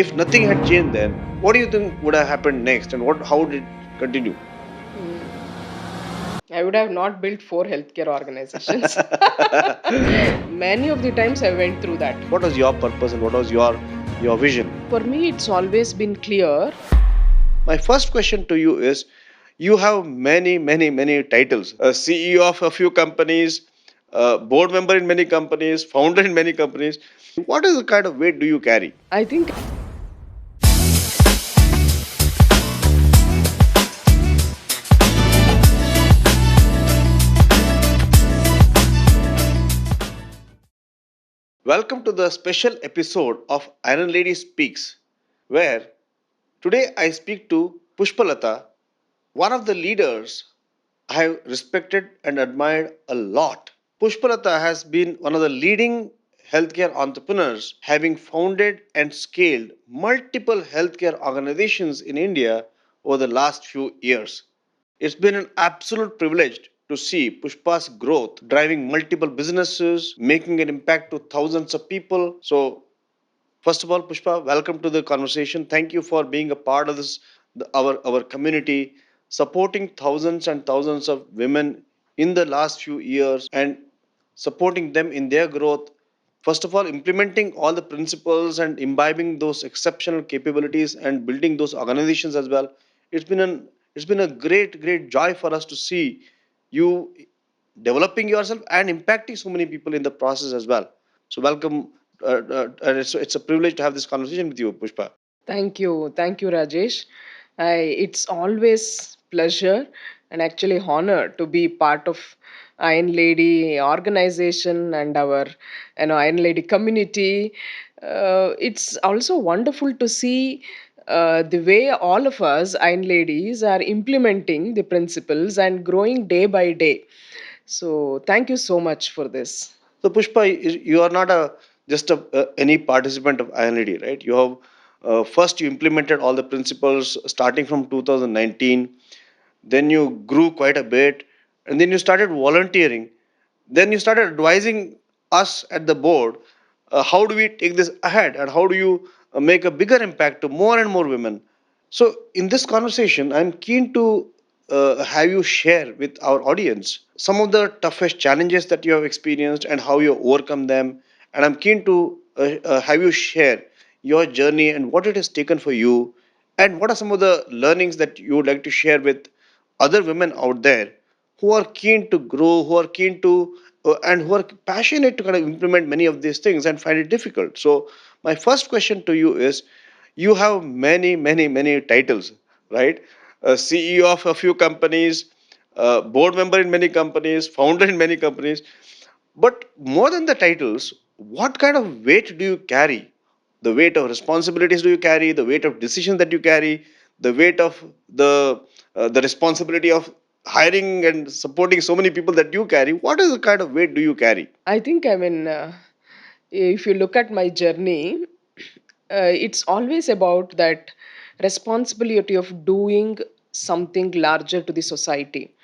If nothing had changed then, what do you think would have happened next, and how did it continue? I would have not built 4 healthcare organizations. Many of the times I went through that. What was your purpose and what was your vision? For me, it's always been clear. My first question to you is, you have many titles: a CEO of a few companies, a board member in many companies, founder in many companies. What is the kind of weight do you carry? I think Welcome to the special episode of Iron Lady Speaks, where today I speak to Pushpalatha, one of the leaders I have respected and admired a lot. Pushpalatha has been one of the leading healthcare entrepreneurs, having founded and scaled multiple healthcare organizations in India over the last few years. It's been an absolute privilege to see Pushpa's growth, driving multiple businesses, making an impact to thousands of people. So, first of all, Pushpa, welcome to the conversation. Thank you for being a part of this, our community, supporting thousands and thousands of women in the last few years and supporting them in their growth. First of all, implementing all the principles and imbibing those exceptional capabilities and building those organizations as well. It's been an it's been a great joy for us to see you developing yourself and impacting so many people in the process as well. So welcome, and it's a privilege to have this conversation with you, Pushpa. thank you, Rajesh. It's always pleasure and actually honor to be part of Iron Lady organization and our Iron Lady community. It's also wonderful to see the way all of us Iron Ladies are implementing the principles and growing day by day. So thank you so much for this. So Pushpa, you are not a just any participant of INLD, right? You have first you implemented all the principles starting from 2019. Then you grew quite a bit, and then you started volunteering. Then you started advising us at the board. How do we take this ahead, and how do you make a bigger impact to more and more women? So, in this conversation, I'm keen to have you share with our audience some of the toughest challenges that you have experienced and how you overcome them. And I'm keen to have you share your journey and what it has taken for you, and what are some of the learnings that you would like to share with other women out there who are keen to grow, who are keen to, and who are passionate to kind of implement many of these things and find it difficult. So, my first question to you is, you have many titles, right? A CEO of a few companies, a board member in many companies, founder in many companies. But more than the titles, what kind of weight do you carry? The weight of responsibilities do you carry? The weight of decisions that you carry? The weight of the responsibility of hiring and supporting so many people that you carry? What is the kind of weight do you carry? If you look at my journey, it's always about that responsibility of doing something larger to the society.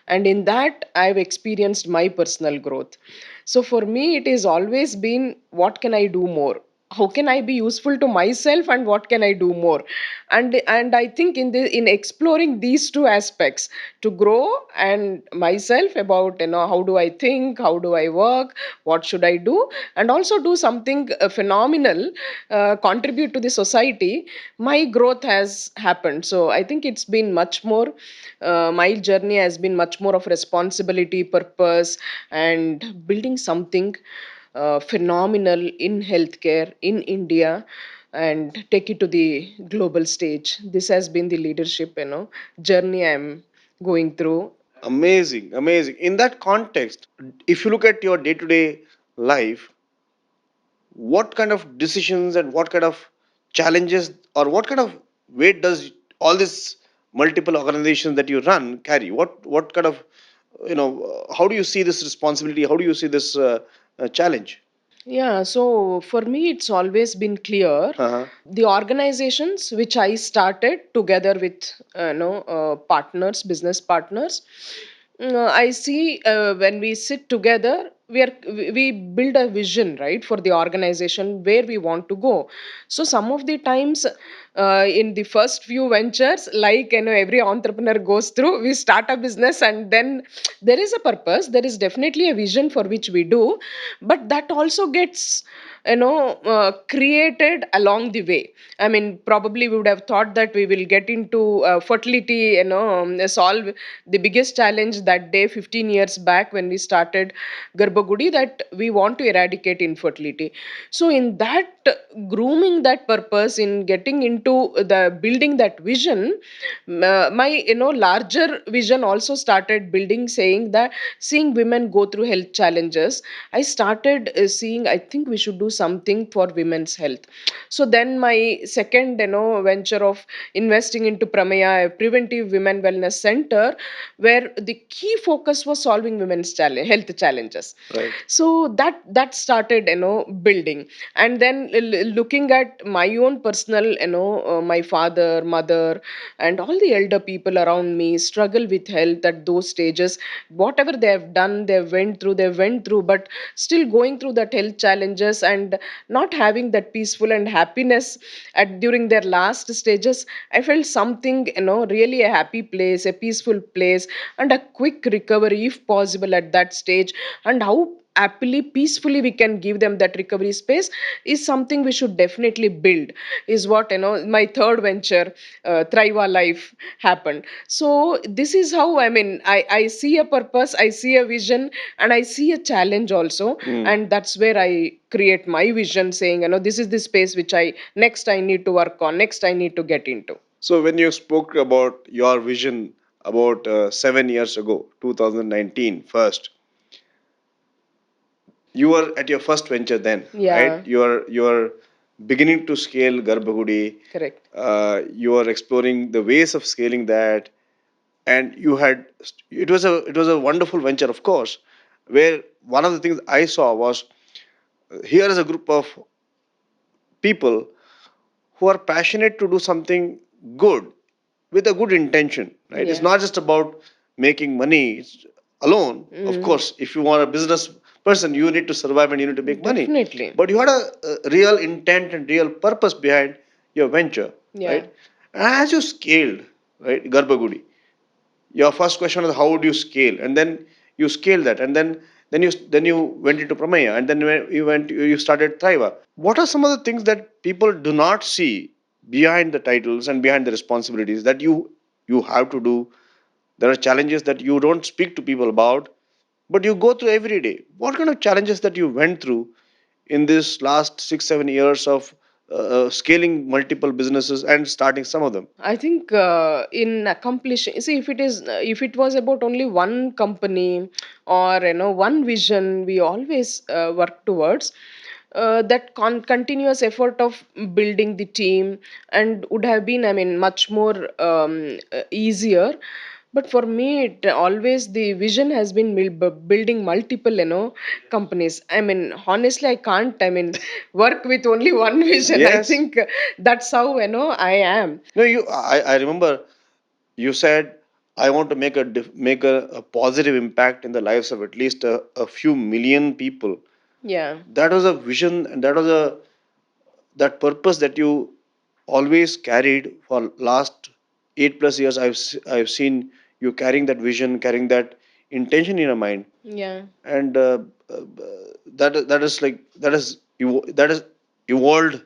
And in that, I've experienced my personal growth. So for me, it has always been, what can I do more? How can I be useful to myself, and what can I do more? And I think in exploring these two aspects, to grow and myself about how do I think, how do I work, what should I do, and also do something phenomenal, contribute to the society, my growth has happened. So I think it's been much more, my journey has been much more of responsibility, purpose, and building something phenomenal in healthcare in India and take it to the global stage. This has been the leadership journey I'm going through. Amazing. In that context, if you look at your day to day life, what kind of decisions and what kind of challenges or what kind of weight does all this multiple organizations that you run carry? What kind of, how do you see this responsibility? How do you see this challenge? Yeah, so for me, it's always been clear. Uh-huh. The organizations which I started together with partners, business partners, I see when we sit together. we build a vision, right, for the organization where we want to go. So some of the times, in the first few ventures, like, every entrepreneur goes through, we start a business, and then there is a purpose, there is definitely a vision for which we do, but that also gets, created along the way. I mean, probably we would have thought that we will get into fertility, solve the biggest challenge that day 15 years back when we started Garbhagudi, that we want to eradicate infertility. So in that, grooming that purpose, in getting into the building that vision, my, larger vision also started building, saying that seeing women go through health challenges, I started seeing, I think we should do something for women's health. So then my second, venture of investing into Pramaya, a preventive women wellness center, where the key focus was solving women's health challenges. Right. So that started, building. And then looking at my own personal, my father, mother, and all the elder people around me struggle with health at those stages. Whatever they have done, they went through, but still going through that health challenges and not having that peaceful and happiness at during their last stages. I felt something, really a happy place, a peaceful place, and a quick recovery if possible at that stage. And how happily, peacefully we can give them that recovery space is something we should definitely build, is what, my third venture, Thriva Life, happened. So this is how, I mean, I see a purpose, I see a vision, and I see a challenge also. And that's where I create my vision, saying, this is the space which I need to work on, next I need to get into. So when you spoke about your vision about 7 years ago, 2019, first, you were at your first venture then, right? Yeah. You are beginning to scale Garbhagudi. Correct. You are exploring the ways of scaling that, and you had it was a wonderful venture, of course. Where one of the things I saw was, here is a group of people who are passionate to do something good with a good intention, right? It's Yeah. not just about making money alone. Of course, if you want a business person, you need to survive and you need to make money. Definitely. But you had a real intent and real purpose behind your venture, Yeah. right? And as you scaled, right, Garbhagudi, your first question was how would you scale, and then you scale that, and then you went into Pramaya, and then you started Thriva. What are some of the things that people do not see behind the titles and behind the responsibilities that you have to do? There are challenges that you don't speak to people about, but you go through every day. What kind of challenges that you went through in this last 6 7 years of scaling multiple businesses and starting some of them? I think, in accomplishing, see, if it was about only one company, or one vision, we always work towards that continuous effort of building the team, and would have been, I mean, much more easier. But for me, it always, the vision has been building multiple, companies. I mean, honestly, I can't, I mean, work with only one vision. I Yes. think that's how, I am. No, I remember you said, I want to make a positive impact in the lives of at least a few million people. Yeah. That was a vision, and that purpose that you always carried for last 8 plus years. I've seen you carrying that vision, carrying that intention in your mind, Yeah. and uh, that is like that is evolved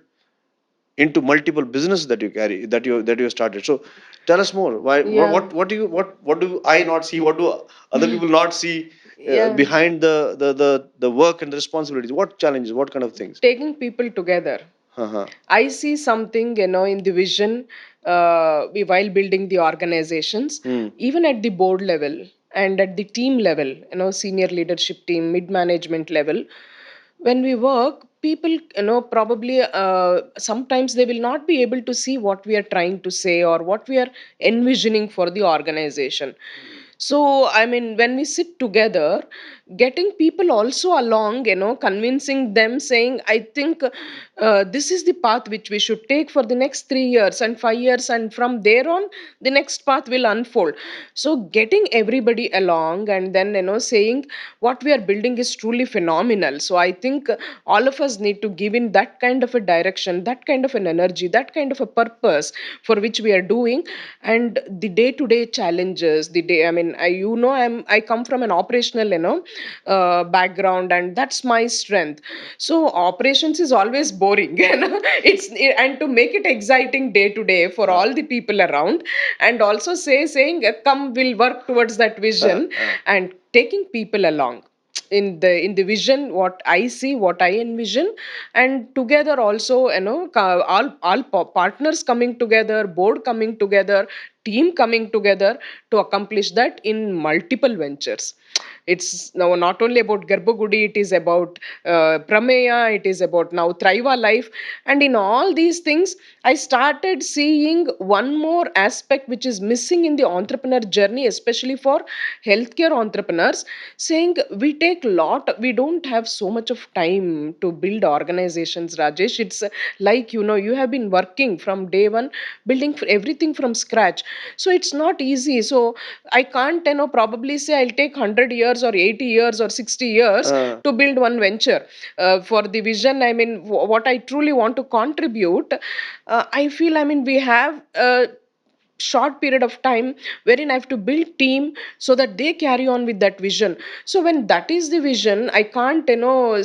into multiple businesses that you carry, that you started. So tell us more. Why? Yeah. What do I not see? What do other people not see Yeah. behind the work and the responsibilities? What challenges? What kind of things? Taking people together. Uh-huh. I see something, in the vision, while building the organizations, Hmm. even at the board level and at the team level, senior leadership team, mid management level. When we work, people, probably, sometimes they will not be able to see what we are trying to say or what we are envisioning for the organization. So, I mean, when we sit together, getting people also along, convincing them, saying, I think this is the path which we should take for the next 3 years and 5 years, and from there on the next path will unfold. So getting everybody along, and then saying what we are building is truly phenomenal. So I think all of us need to give in that kind of a direction, that kind of an energy, that kind of a purpose for which we are doing. And the day to day challenges, the day, I mean, I come from an operational background, and that's my strength. So operations is always boring, it's, and to make it exciting day to day for all the people around, and also saying, come, we'll work towards that vision, and taking people along in the vision, what I see, what I envision. And together also, all partners coming together, board coming together, team coming together to accomplish that in multiple ventures. It's now not only about Garbhagudi, it is about Prameya, it is about now Thriva Life. And in all these things, I started seeing one more aspect which is missing in the entrepreneur journey, especially for healthcare entrepreneurs, saying we don't have so much of time to build organizations, Rajesh. It's like, you have been working from day one, building everything from scratch. So it's not easy. So I can't, probably say I'll take 100 years or 80 years or 60 years to build one venture. For the vision, I mean, what I truly want to contribute, I feel, I mean, we have short period of time wherein I have to build team so that they carry on with that vision. So when that is the vision, I can't,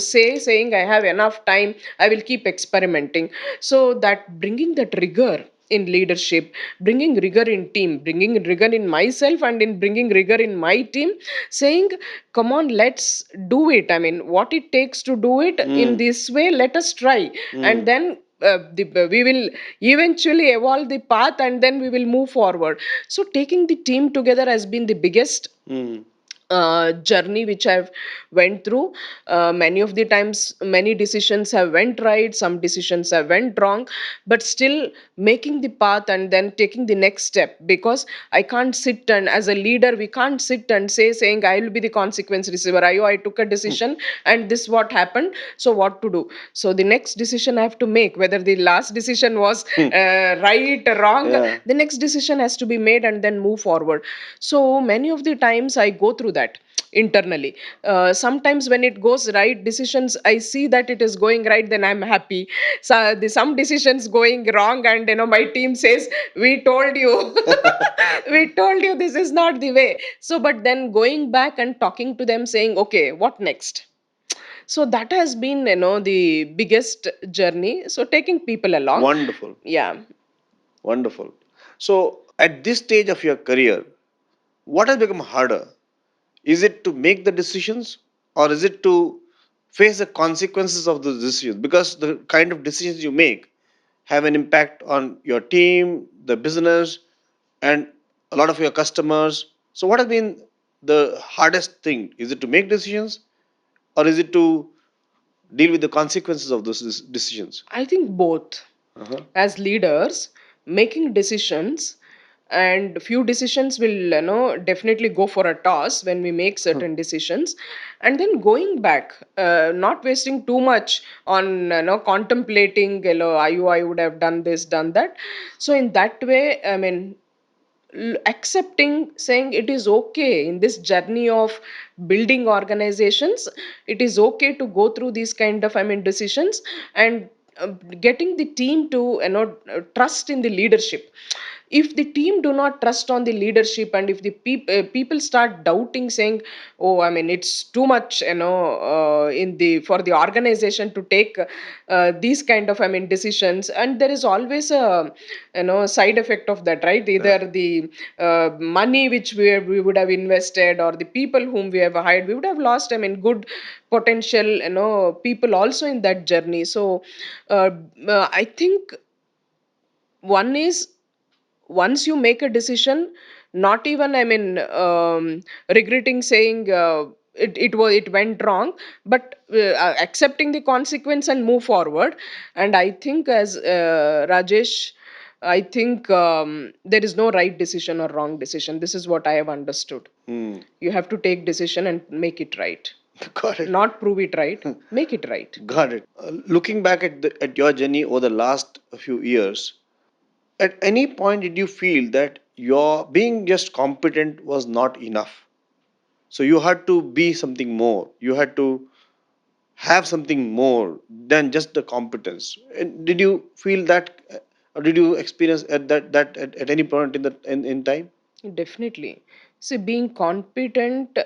saying I have enough time, I will keep experimenting. So that bringing that rigor in leadership, bringing rigor in team, bringing rigor in myself, and in bringing rigor in my team, saying, come on, let's do it. I mean, what it takes to do it in this way, let us try. And then we will eventually evolve the path, and then we will move forward. So taking the team together has been the biggest journey which I've went through. Many of the times, many decisions have went right, some decisions have went wrong, but still making the path and then taking the next step. Because I can't sit, and as a leader, we can't sit and saying I will be the consequence receiver. I took a decision and this what happened. So what to do? So the next decision I have to make, whether the last decision was right or wrong, the next decision has to be made and then move forward. So many of the times I go through that internally. Sometimes when it goes right decisions, I see that it is going right, then I'm happy. So some decisions going wrong, and my team says, we told you, we told you this is not the way. So but then going back and talking to them, saying, okay, what next? So that has been, the biggest journey. So taking people along. Wonderful. Yeah. Wonderful. So, at this stage of your career, what has become harder? Is it to make the decisions, or is it to face the consequences of those decisions? Because the kind of decisions you make have an impact on your team, the business, and a lot of your customers. So, what has been the hardest thing? Is it to make decisions, or is it to deal with the consequences of those decisions? I think both. Uh-huh. As leaders, making decisions, and few decisions will, definitely go for a toss when we make certain decisions, and then going back, not wasting too much on, contemplating, I would have done this, done that. So in that way, I mean, accepting, saying it is okay in this journey of building organizations, it is okay to go through these kind of, I mean, decisions. And getting the team to, trust in the leadership. If the team do not trust on the leadership, and if the people start doubting, saying, oh, I mean, it's too much, in the for the organization to take these kind of, I mean, decisions. And there is always a, side effect of that, right? Either the money which we would have invested, or the people whom we have hired, we would have lost, I mean, good potential, people also in that journey. So uh, I think one is, once you make a decision, not even, I mean, regretting, saying, it went wrong, but accepting the consequence and move forward. And I think, as Rajesh I think there is no right decision or wrong decision. This is what I have understood. Hmm. You have to take decision and make it right, Got it. not prove it right, make it right. Got it. Looking back at your journey over the last few years, at any point did you feel that your being just competent was not enough? So you had to be something more. You had to have something more than just the competence. And did you feel that, or did you experience at any point in time? Definitely. See, being competent,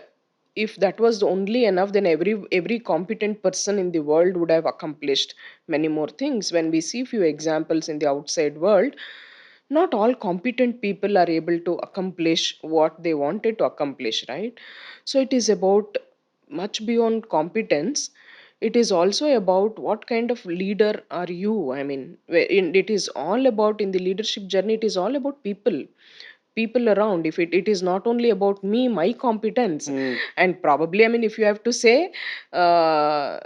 if that was only enough, then every competent person in the world would have accomplished many more things. When we see few examples in the outside world, not all competent people are able to accomplish what they wanted to accomplish, right? So it is about much beyond competence. It is also about what kind of leader are you. I mean, it is all about, in the leadership journey, it is all about people around. If it is not only about me, my competence. Hmm. And probably, I mean, if you have to say, uh,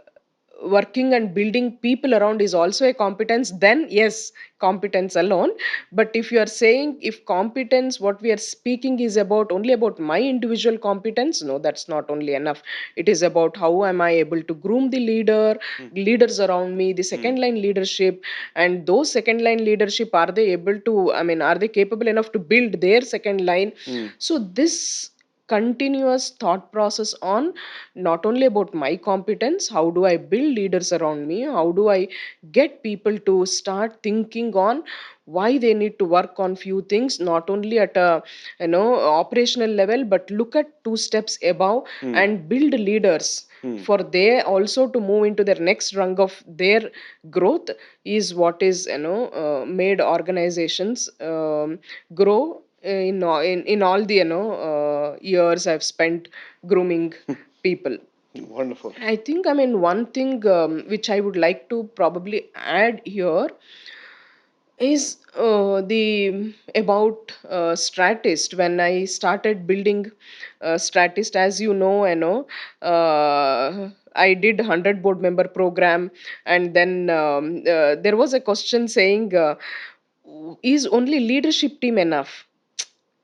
working and building people around is also a competence, then yes, competence alone. But if you are saying, if competence, what we are speaking is about only about my individual competence, no, that's not only enough. It is about how am I able to groom the leaders around me, the Hmm. second line leadership. And those second line leadership, are they able to, I mean, are they capable enough to build their second line? Hmm. So this continuous thought process on not only about my competence, how do I build leaders around me, how do I get people to start thinking on why they need to work on few things, not only at a, operational level, but look at two steps above Hmm. and build leaders Hmm. for they also to move into their next rung of their growth, is what is, made organizations grow in all the, years I've spent grooming people. Wonderful. I think, I mean, one thing which I would like to probably add here is the about Stratist. When I started building Stratist, as you know, I did 100 board member program. And then there was a question saying, is only leadership team enough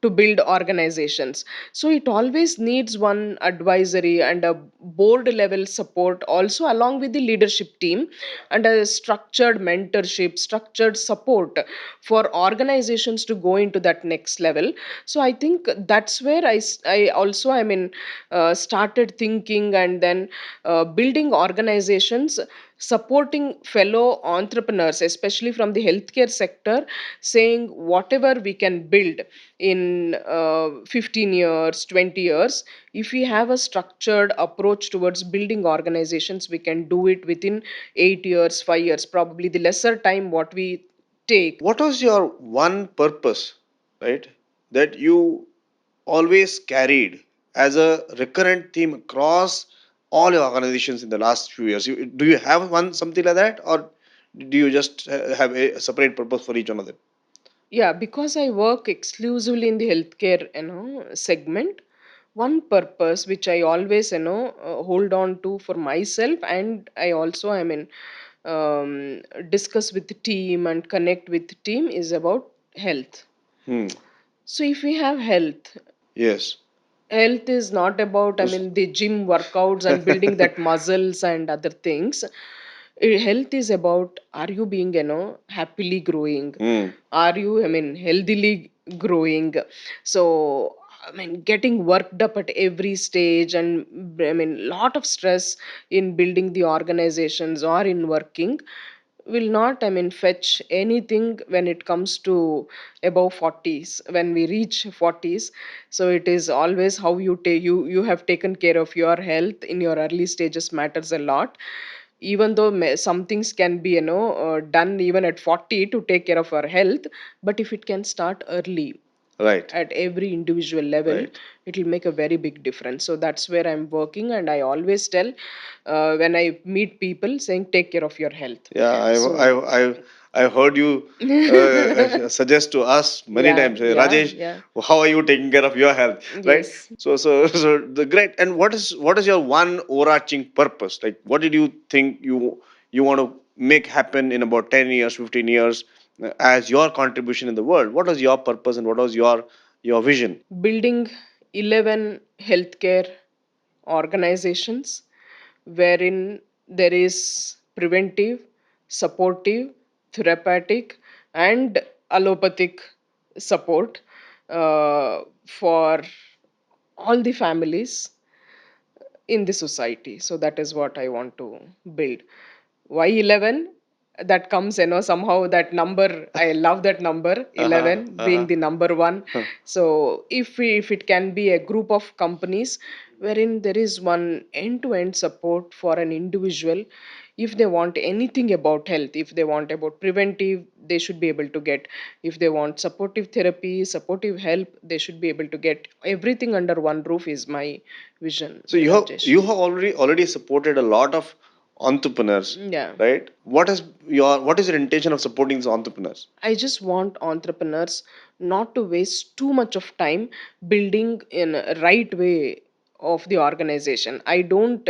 to build organizations? So it always needs one advisory and a board level support also, along with the leadership team, and a structured mentorship, structured support for organizations to go into that next level. So I think that's where I also, I mean, started thinking, and then building organizations, supporting fellow entrepreneurs, especially from the healthcare sector, saying whatever we can build in 15 years, 20 years, if we have a structured approach towards building organizations, we can do it within 8 years, 5 years, probably the lesser time what we take. What was your one purpose, right, that you always carried as a recurrent theme across all your organizations in the last few years? Do you have one something like that, or do you just have a separate purpose for each one of them? Yeah, because I work exclusively in the healthcare, segment, one purpose which I always, hold on to for myself, and I also, I mean, discuss with the team and connect with the team, is about health. Hmm. So if we have health, Yes. health is not about, I mean, the gym workouts and building that muscles and other things. Health is about, are you being, happily growing, Hmm. are you, I mean, healthily growing? So I mean, getting worked up at every stage, and I mean, lot of stress in building the organizations or in working will not, I mean, fetch anything when it comes to above 40s, when we reach 40s. So it is always how you take, you have taken care of your health in your early stages matters a lot. Even though some things can be, done even at 40 to take care of our health, but if it can start early Right. at every individual level, Right. it will make a very big difference. So that's where I'm working, and I always tell, when I meet people, saying take care of your health. Yeah, So I've heard you suggest to us many yeah, times, yeah, Rajesh, yeah. how are you taking care of your health, right? Yes. So the great. And what is your one overarching purpose? Like, what did you think you want to make happen in about 10 years, 15 years? as your contribution in the world? What was your purpose and what was your vision? Building 11 healthcare organizations wherein there is preventive, supportive, therapeutic, and allopathic support for all the families in the society. So that is what I want to build. Why 11? That comes, somehow that number, I love that number, Uh-huh, 11 being uh-huh. the number one. Huh. So if it can be a group of companies wherein there is one end to end support for an individual, if they want anything about health, if they want about preventive, they should be able to get. If they want supportive therapy, supportive help, they should be able to get everything under one roof is my vision, So Rajesh. you have already supported a lot of entrepreneurs, Yeah. right? What is your intention of supporting these entrepreneurs? I just want entrepreneurs not to waste too much of time building in a right way of the organization. I don't,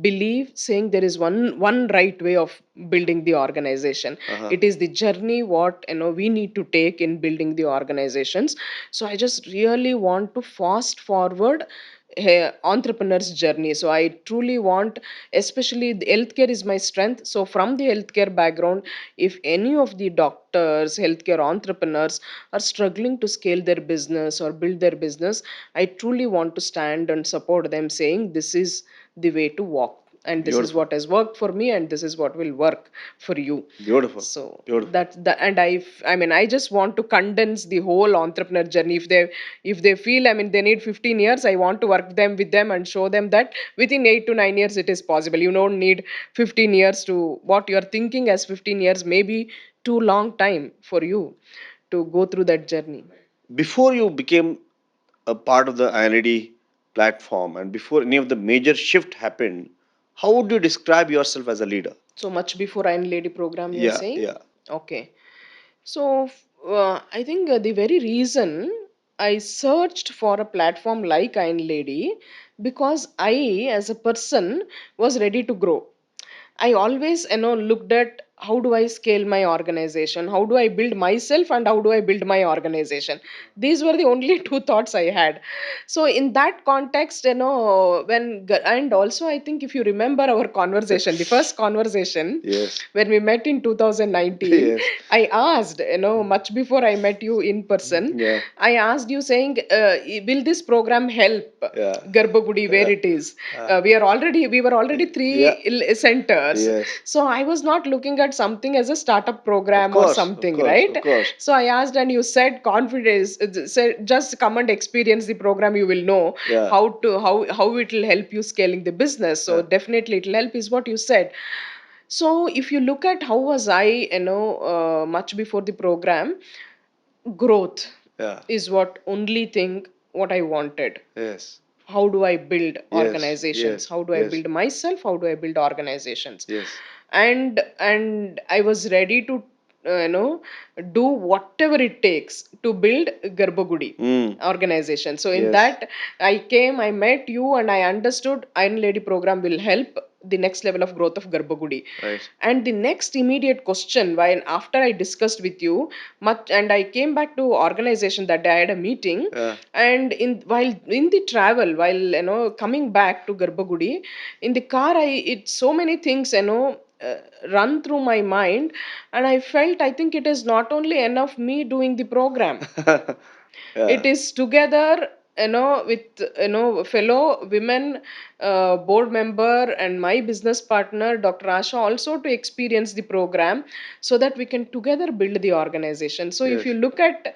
believe saying there is one right way of building the organization. Uh-huh. It is the journey what we need to take in building the organizations. So I just really want to fast forward entrepreneur's journey. So I truly want, especially the healthcare is my strength. So from the healthcare background, if any of the doctors, healthcare entrepreneurs are struggling to scale their business or build their business, I truly want to stand and support them, saying this is the way to walk, and this is Beautiful. what has worked for me, and this is what will work for you. Beautiful. So Beautiful. that's the, and I mean, I just want to condense the whole entrepreneur journey. If they feel, I mean, they need 15 years, I want to work them with them and show them that within 8 to 9 years it is possible. You don't need 15 years to what you're thinking as 15 years, maybe too long time for you to go through that journey. Before you became a part of the IND platform and before any of the major shift happened, how would you describe yourself as a leader? So much before Iron Lady program, you're Yeah, saying? yeah. Okay. So I think the very reason I searched for a platform like Iron Lady, because I, as a person, was ready to grow. I always, looked at how do I scale my organization, how do I build myself, and how do I build my organization. These were the only two thoughts I had. So in that context, and also I think if you remember our conversation, the first conversation Yes. when we met in 2019, Yes. I asked, much before I met you in person, Yeah. I asked you saying, will this program help Yeah. Garbhagudi where Yeah. it is? Ah. We were already Yeah. three centers. Yes. So I was not looking at something as a startup Of program or course. Of something, course. right? Of course. So I asked, and you said confidence, said just come and experience the program, you will know Yeah. how it will help you scaling the business. So Yeah. definitely it will help is what you said. So if you look at how was I, much before the program, growth Yeah. is what only thing what I wanted. Yes. How do I build Yes. organizations? Yes. How do I Yes. build myself? How do I build organizations? Yes. And I was ready to do whatever it takes to build Garbhagudi Mm. organization. So in Yes. that I came, I met you, and I understood Iron Lady program will help the next level of growth of Garbhagudi. Right. And the next immediate question, while after I discussed with you much, and I came back to organization that day, I had a meeting, Yeah. and while in the travel, while coming back to Garbhagudi, in the car, it so many things run through my mind, and I felt, I think it is not only enough me doing the program, Yeah. it is together, with fellow women, board member and my business partner Dr. Asha also to experience the program, so that we can together build the organization. So if Yes. you look at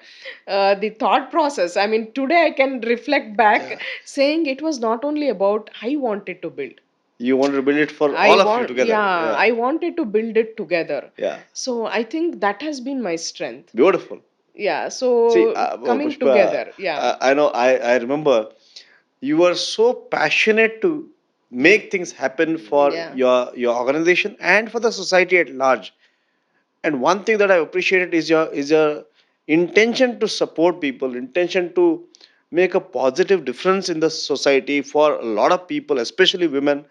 the thought process, I mean, today I can reflect Yeah. back saying it was not only about I wanted to build. You want to build it for I all of you want, together. yeah, Yeah. I wanted to build it together. Yeah. So I think that has been my strength. Beautiful. Yeah, See, so coming Pushpa, together, yeah. I know, I remember you were so passionate to make things happen for Yeah. your organization and for the society at large. And one thing that I appreciated is your intention to support people, intention to make a positive difference in the society for a lot of people, especially women.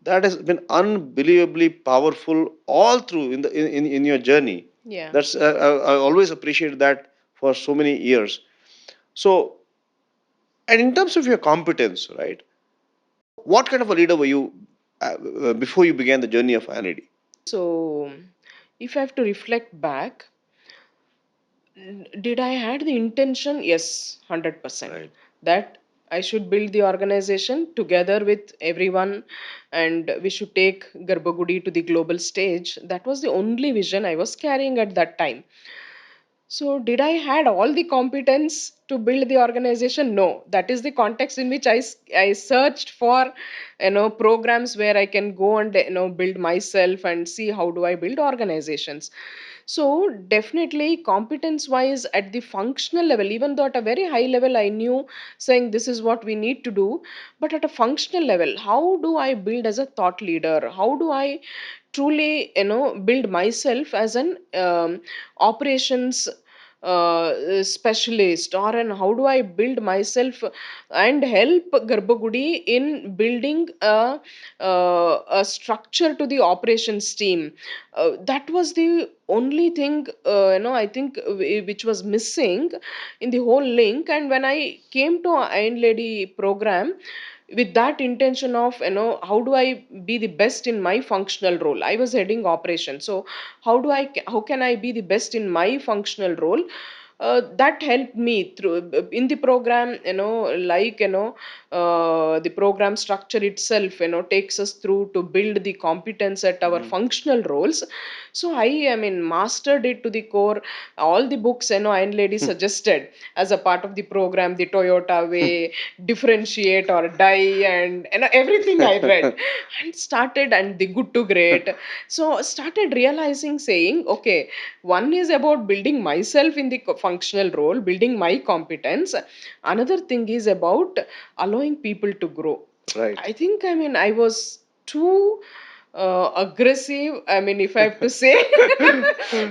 That has been unbelievably powerful all through in your journey. Yeah. That's I always appreciate that for so many years. So, and in terms of your competence, right? What kind of a leader were you before you began the journey of INID? So, if I have to reflect back, did I had the intention? Yes, 100%. Right. That I should build the organization together with everyone and we should take Garbhagudi to the global stage. That was the only vision I was carrying at that time. So, did I had all the competence to build the organization? No. That is the context in which I searched for, programs where I can go and build myself and see how do I build organizations. So definitely competence wise at the functional level, even though at a very high level I knew saying this is what we need to do, but at a functional level, how do I build as a thought leader? How do I truly build myself as an operations specialist, or and how do I build myself and help Garbhagudi in building a structure to the operations team. That was the only thing I think which was missing in the whole link. And when I came to Iron Lady program with that intention of how do I be the best in my functional role, I was heading operation. So how can I be the best in my functional role? That helped me through in the program, like the program structure itself takes us through to build the competence at our Mhm. functional roles. So I mean mastered it to the core. All the books Iron Lady suggested as a part of the program, the Toyota way, differentiate or die, and everything I read and started, and the good to great. So started realizing saying, okay, one is about building myself in the functional role, building my competence. Another thing is about allowing people to grow. Right. I think, I mean, I was too aggressive, I mean, if I have to say,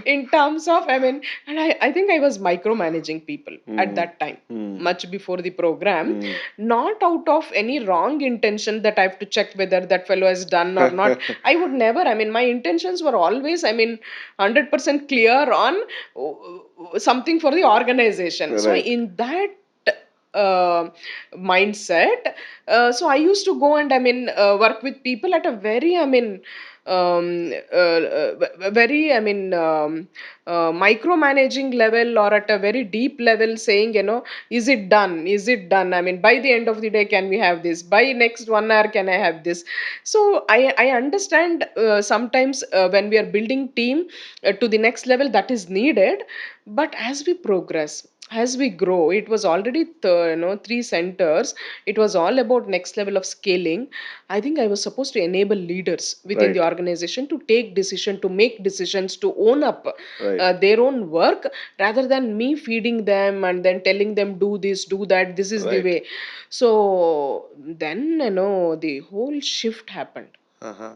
in terms of, I mean, and I think I was micromanaging people at Hmm. that time, Hmm. much before the program, Hmm. not out of any wrong intention that I have to check whether that fellow has done or not. I would never, I mean, my intentions were always, I mean, 100% clear on something for the organization. So Right. in that uh, mindset, so I used to go and I mean work with people at a very, I mean, very, I mean, micromanaging level, or at a very deep level, saying, is it done, is it done, I mean, by the end of the day can we have this, by next 1 hour can I have this. So I understand sometimes when we are building team to the next level, that is needed. But as we progress, as we grow, it was already 3 centers. It was all about next level of scaling. I think I was supposed to enable leaders within the Right. organization to take decision, to make decisions, to own up Right. their own work, rather than me feeding them and then telling them do this, do that, this is the Right. way. So then the whole shift happened Uh-huh.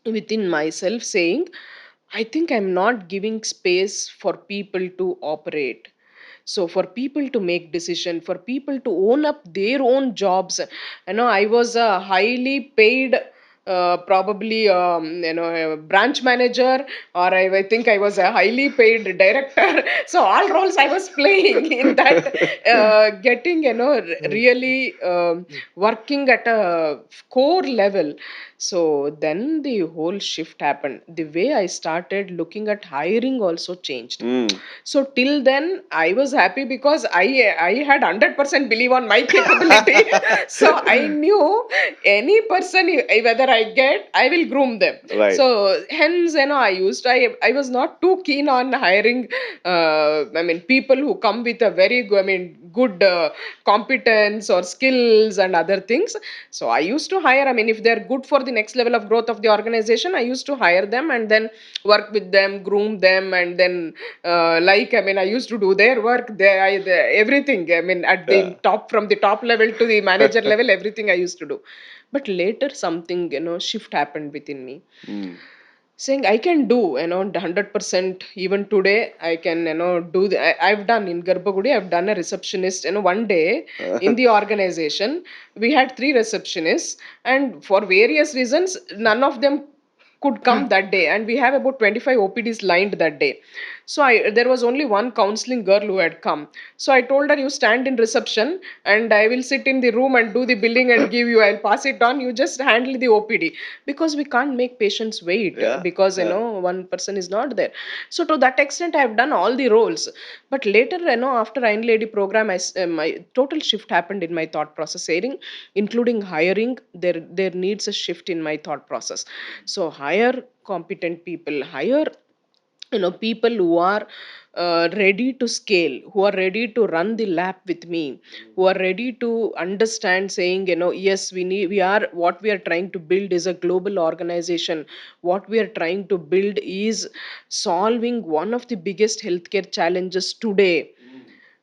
within myself, saying, I think I'm not giving space for people to operate. So for people to make decision, for people to own up their own jobs, I was a highly paid probably a branch manager, or I think I was a highly paid director. So all roles I was playing in that, getting really working at a core level. So then the whole shift happened. The way I started looking at hiring also changed. Mm. So till then I was happy because I had 100% believe on my capability. So I knew any person, whether I get, I will groom them. Right. So hence I was not too keen on hiring I mean people who come with a very good, I mean good competence or skills and other things. So I used to hire, I mean, if they're good for the next level of growth of the organization, I used to hire them and then work with them, groom them, and then like, I mean, I used to do their work, everything. I mean, at the Yeah. top, from the top level to the manager level, everything I used to do. But later something, shift happened within me, Mm. saying I can do 100%. Even today I can do I've done in Garbhagudi, I've done a receptionist. One day in the organization we had 3 receptionists, and for various reasons none of them could come that day, and we have about 25 OPDs lined that day. So there was only one counseling girl who had come. So I told her, you stand in reception and I will sit in the room and do the billing and give you, I'll pass it on, you just handle the OPD, because we can't make patients wait, Yeah, because yeah. one person is not there. So to that extent I have done all the roles. But later, after Iron Lady program, my total shift happened in my thought process, including hiring. There needs a shift in my thought process. So hire competent people, hire people who are ready to scale, who are ready to run the lab with me, who are ready to understand, saying, yes, we are, what we are trying to build is a global organization. What we are trying to build is solving one of the biggest healthcare challenges today,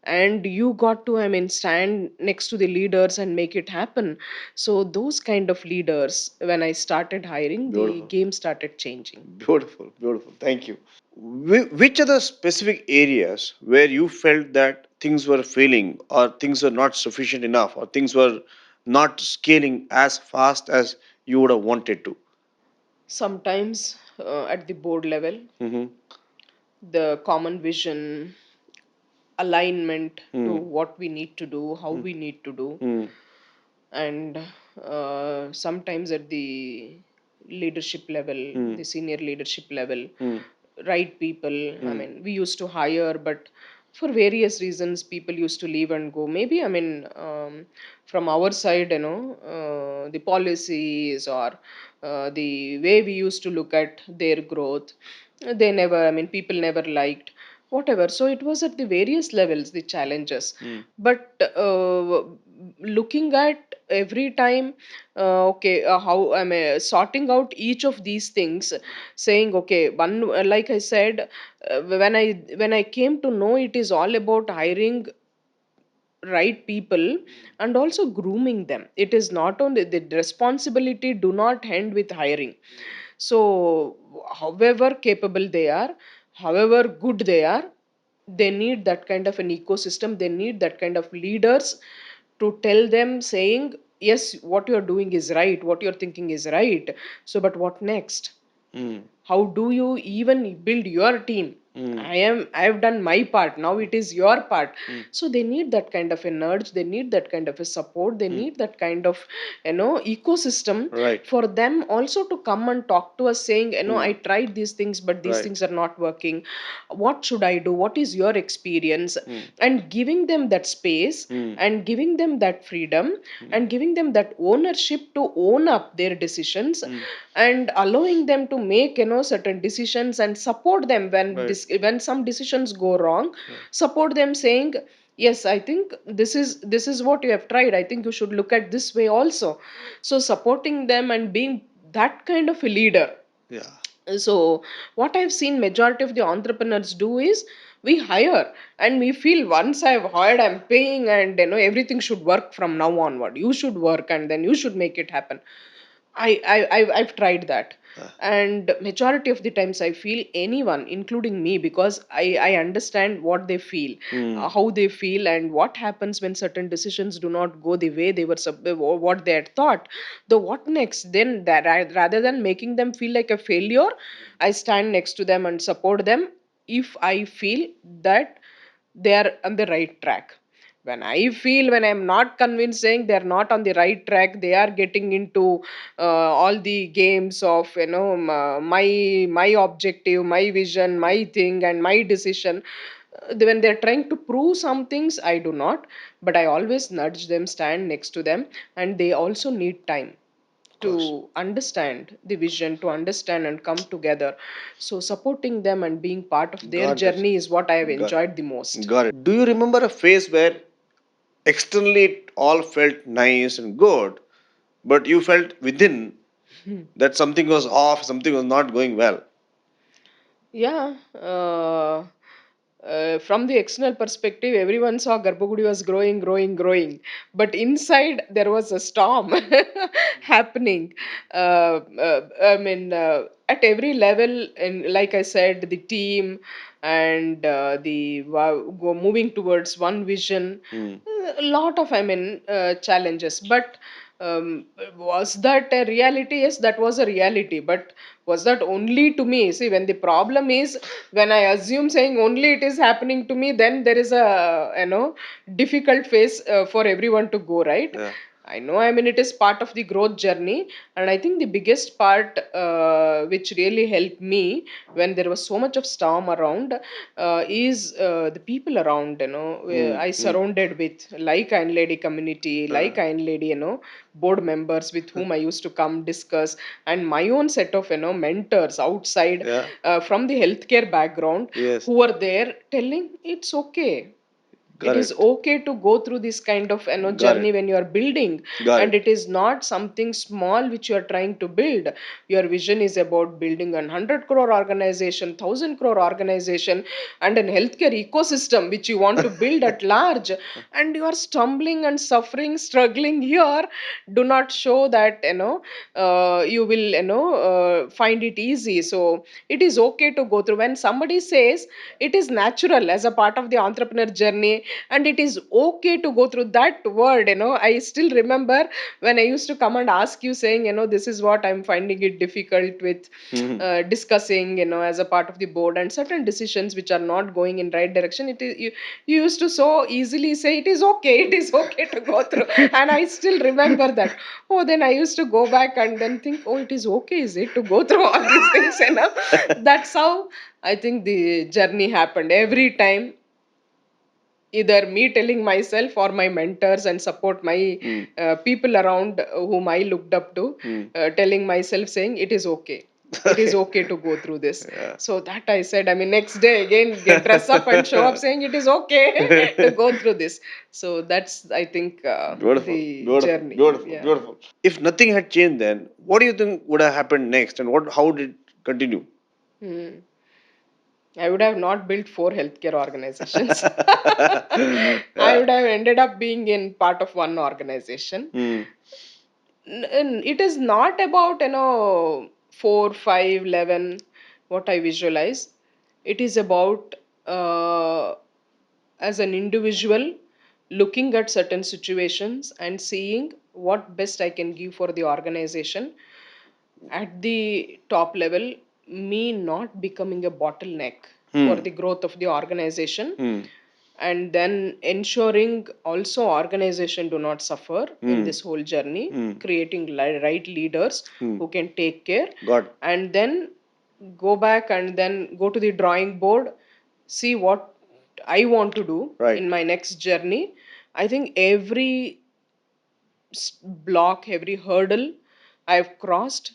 and you got to, I mean, stand next to the leaders and make it happen. So those kind of leaders, when I started hiring, the Beautiful. game started changing. Beautiful, beautiful. Thank you. Which are the specific areas where you felt that things were failing, or things were not sufficient enough, or things were not scaling as fast as you would have wanted to? Sometimes at the board level, Mm-hmm. the common vision, alignment to Mm. what we need to do, how we need to do, Mm. and sometimes at the leadership level, Mm. the senior leadership level, Mm. right people. I Mm. mean, we used to hire, but for various reasons, people used to leave and go. Maybe, I mean, from our side, the policies or the way we used to look at their growth, they never, I mean, people never liked, whatever. So it was at the various levels, the challenges. Mm. But looking at every time, okay, how I mean, sorting out each of these things, saying, okay, one, like I said, when I came to know, it is all about hiring right people and also grooming them. It is not only the responsibility, do not end with hiring. So however capable they are, however good they are, they need that kind of an ecosystem, they need that kind of leaders to tell them, saying, yes, what you're doing is right, what you're thinking is right. So but what next? Mm. How do you even build your team? Mm. I have done my part, now it is your part. Mm. So they need that kind of a nudge, they need that kind of a support, they Mm. need that kind of ecosystem Right. for them also to come and talk to us, saying, I Mm. tried these things, but these Right. things are not working. What should I do? What is your experience? Mm. And giving them that space, Mm. and giving them that freedom, and giving them that ownership to own up their decisions, Mm. and allowing them to make certain decisions, and support them when Right. when some decisions go wrong. Right. Support them, saying, yes, I think this is what you have tried, I think you should look at this way also. So supporting them and being that kind of a leader. Yeah. So what I've seen majority of the entrepreneurs do is, we hire and we feel, once I've hired, I'm paying, and everything should work from now onward, you should work and then you should make it happen. I've tried that, Uh, and majority of the times I feel, anyone, including me, because I understand what they feel, mm. how they feel, and what happens when certain decisions do not go the way they were or what they had thought. The what next? Then that, rather than making them feel like a failure, I stand next to them and support them if I feel that they are on the right track. When I feel, when I'm not convinced, saying they're not on the right track, they are getting into all the games of my objective, my vision, my thing, and my decision. When they're trying to prove some things, I do not, but I always nudge them, stand next to them, and they also need time Of course. to understand the vision, to understand and come together. So supporting them and being part of their Got that. journey is what I have Got enjoyed the most. Got it. Do you remember a phase where externally it all felt nice and good, but you felt within that something was off, something was not going well? Yeah. From the external perspective, everyone saw Garbhagudi was growing, growing, growing. But inside, there was a storm happening. I mean, at every level, and like I said, the team and moving towards one vision, Mm. a lot of, I mean, challenges. But Was that a reality? Yes, that was a reality. But was that only to me? See, when the problem is, when I assume saying only it is happening to me, then there is a, difficult phase for everyone to go, right? Yeah. I know, I mean, it is part of the growth journey. And I think the biggest part which really helped me when there was so much of storm around is the people around, where I surrounded with, like Iron Lady community, like Iron Lady, board members with whom I used to come discuss, and my own set of, mentors outside Yeah. from the healthcare background Yes. who were there telling it's okay, it is Correct. okay to go through this kind of Got it. journey when you are building, Got and it. it is not something small which you are trying to build. Your vision is about building a 100 crore organization, 1,000 crore organization, and an healthcare ecosystem which you want to build at large, and you are stumbling and suffering, struggling here. Do not show that you will find it easy. So it is okay to go through. When somebody says it is natural as a part of the entrepreneur journey, and it is okay to go through that word, I still remember when I used to come and ask you saying, this is what I'm finding it difficult with discussing, as a part of the board, and certain decisions which are not going in right direction. It is you used to so easily say it is okay, it is okay to go through. And I still remember that. Oh, then I used to go back and then think, oh, it is okay, is it, to go through all these things, that's how I think the journey happened every time. Either me telling myself or my mentors and support, my people around whom I looked up to, telling myself saying it is okay, it is Okay. okay to go through this. Yeah. So that I said, I mean, next day again get dress up and show up saying it is okay to go through this. So that's, I think, Beautiful, the beautiful, journey. beautiful, Yeah. beautiful. If nothing had changed, then what do you think would have happened next, and what? How did it continue? Hmm. I would have not built 4 healthcare organizations. I Yeah. would have ended up being in part of one organization. Hmm. It is not about 4, 5, 11. What I visualize, it is about as an individual looking at certain situations and seeing what best I can give for the organization at the top level, me not becoming a bottleneck for Hmm. the growth of the organization, Hmm. and then ensuring also organization do not suffer in Hmm. this whole journey, Hmm. creating right leaders Hmm. who can take care, Got. and then go back and then go to the drawing board, see what I want to do Right. in my next journey. I think every block, every hurdle I've crossed,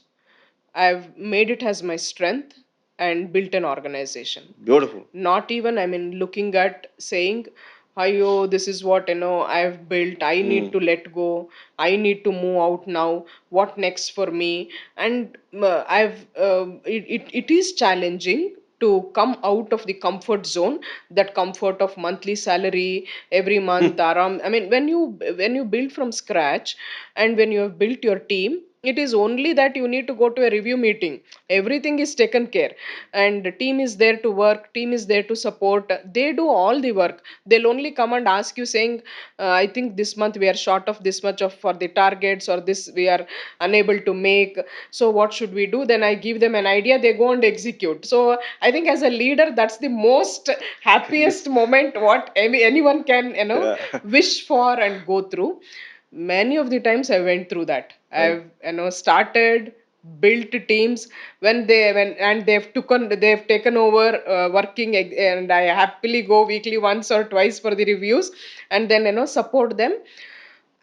I've made it as my strength and built an organization. Beautiful. Not even, I mean, looking at saying, Ayo, this is what I've built. I Hmm. need to let go. I need to move out now. What next for me? And it is challenging to come out of the comfort zone, that comfort of monthly salary every month aram. I mean, when you build from scratch, and when you have built your team, it is only that you need to go to a review meeting, everything is taken care, and the team is there to work, team is there to support, they do all the work. They'll only come and ask you saying, I think this month we are short of this much of for the targets, or this we are unable to make, so what should we do? Then I give them an idea, they go and execute. So I think as a leader, that's the most happiest moment what anyone can Yeah. wish for and go through. Many of the times I went through that. Right. I've started, built teams, when and they've taken over working, and I happily go weekly once or twice for the reviews, and then support them.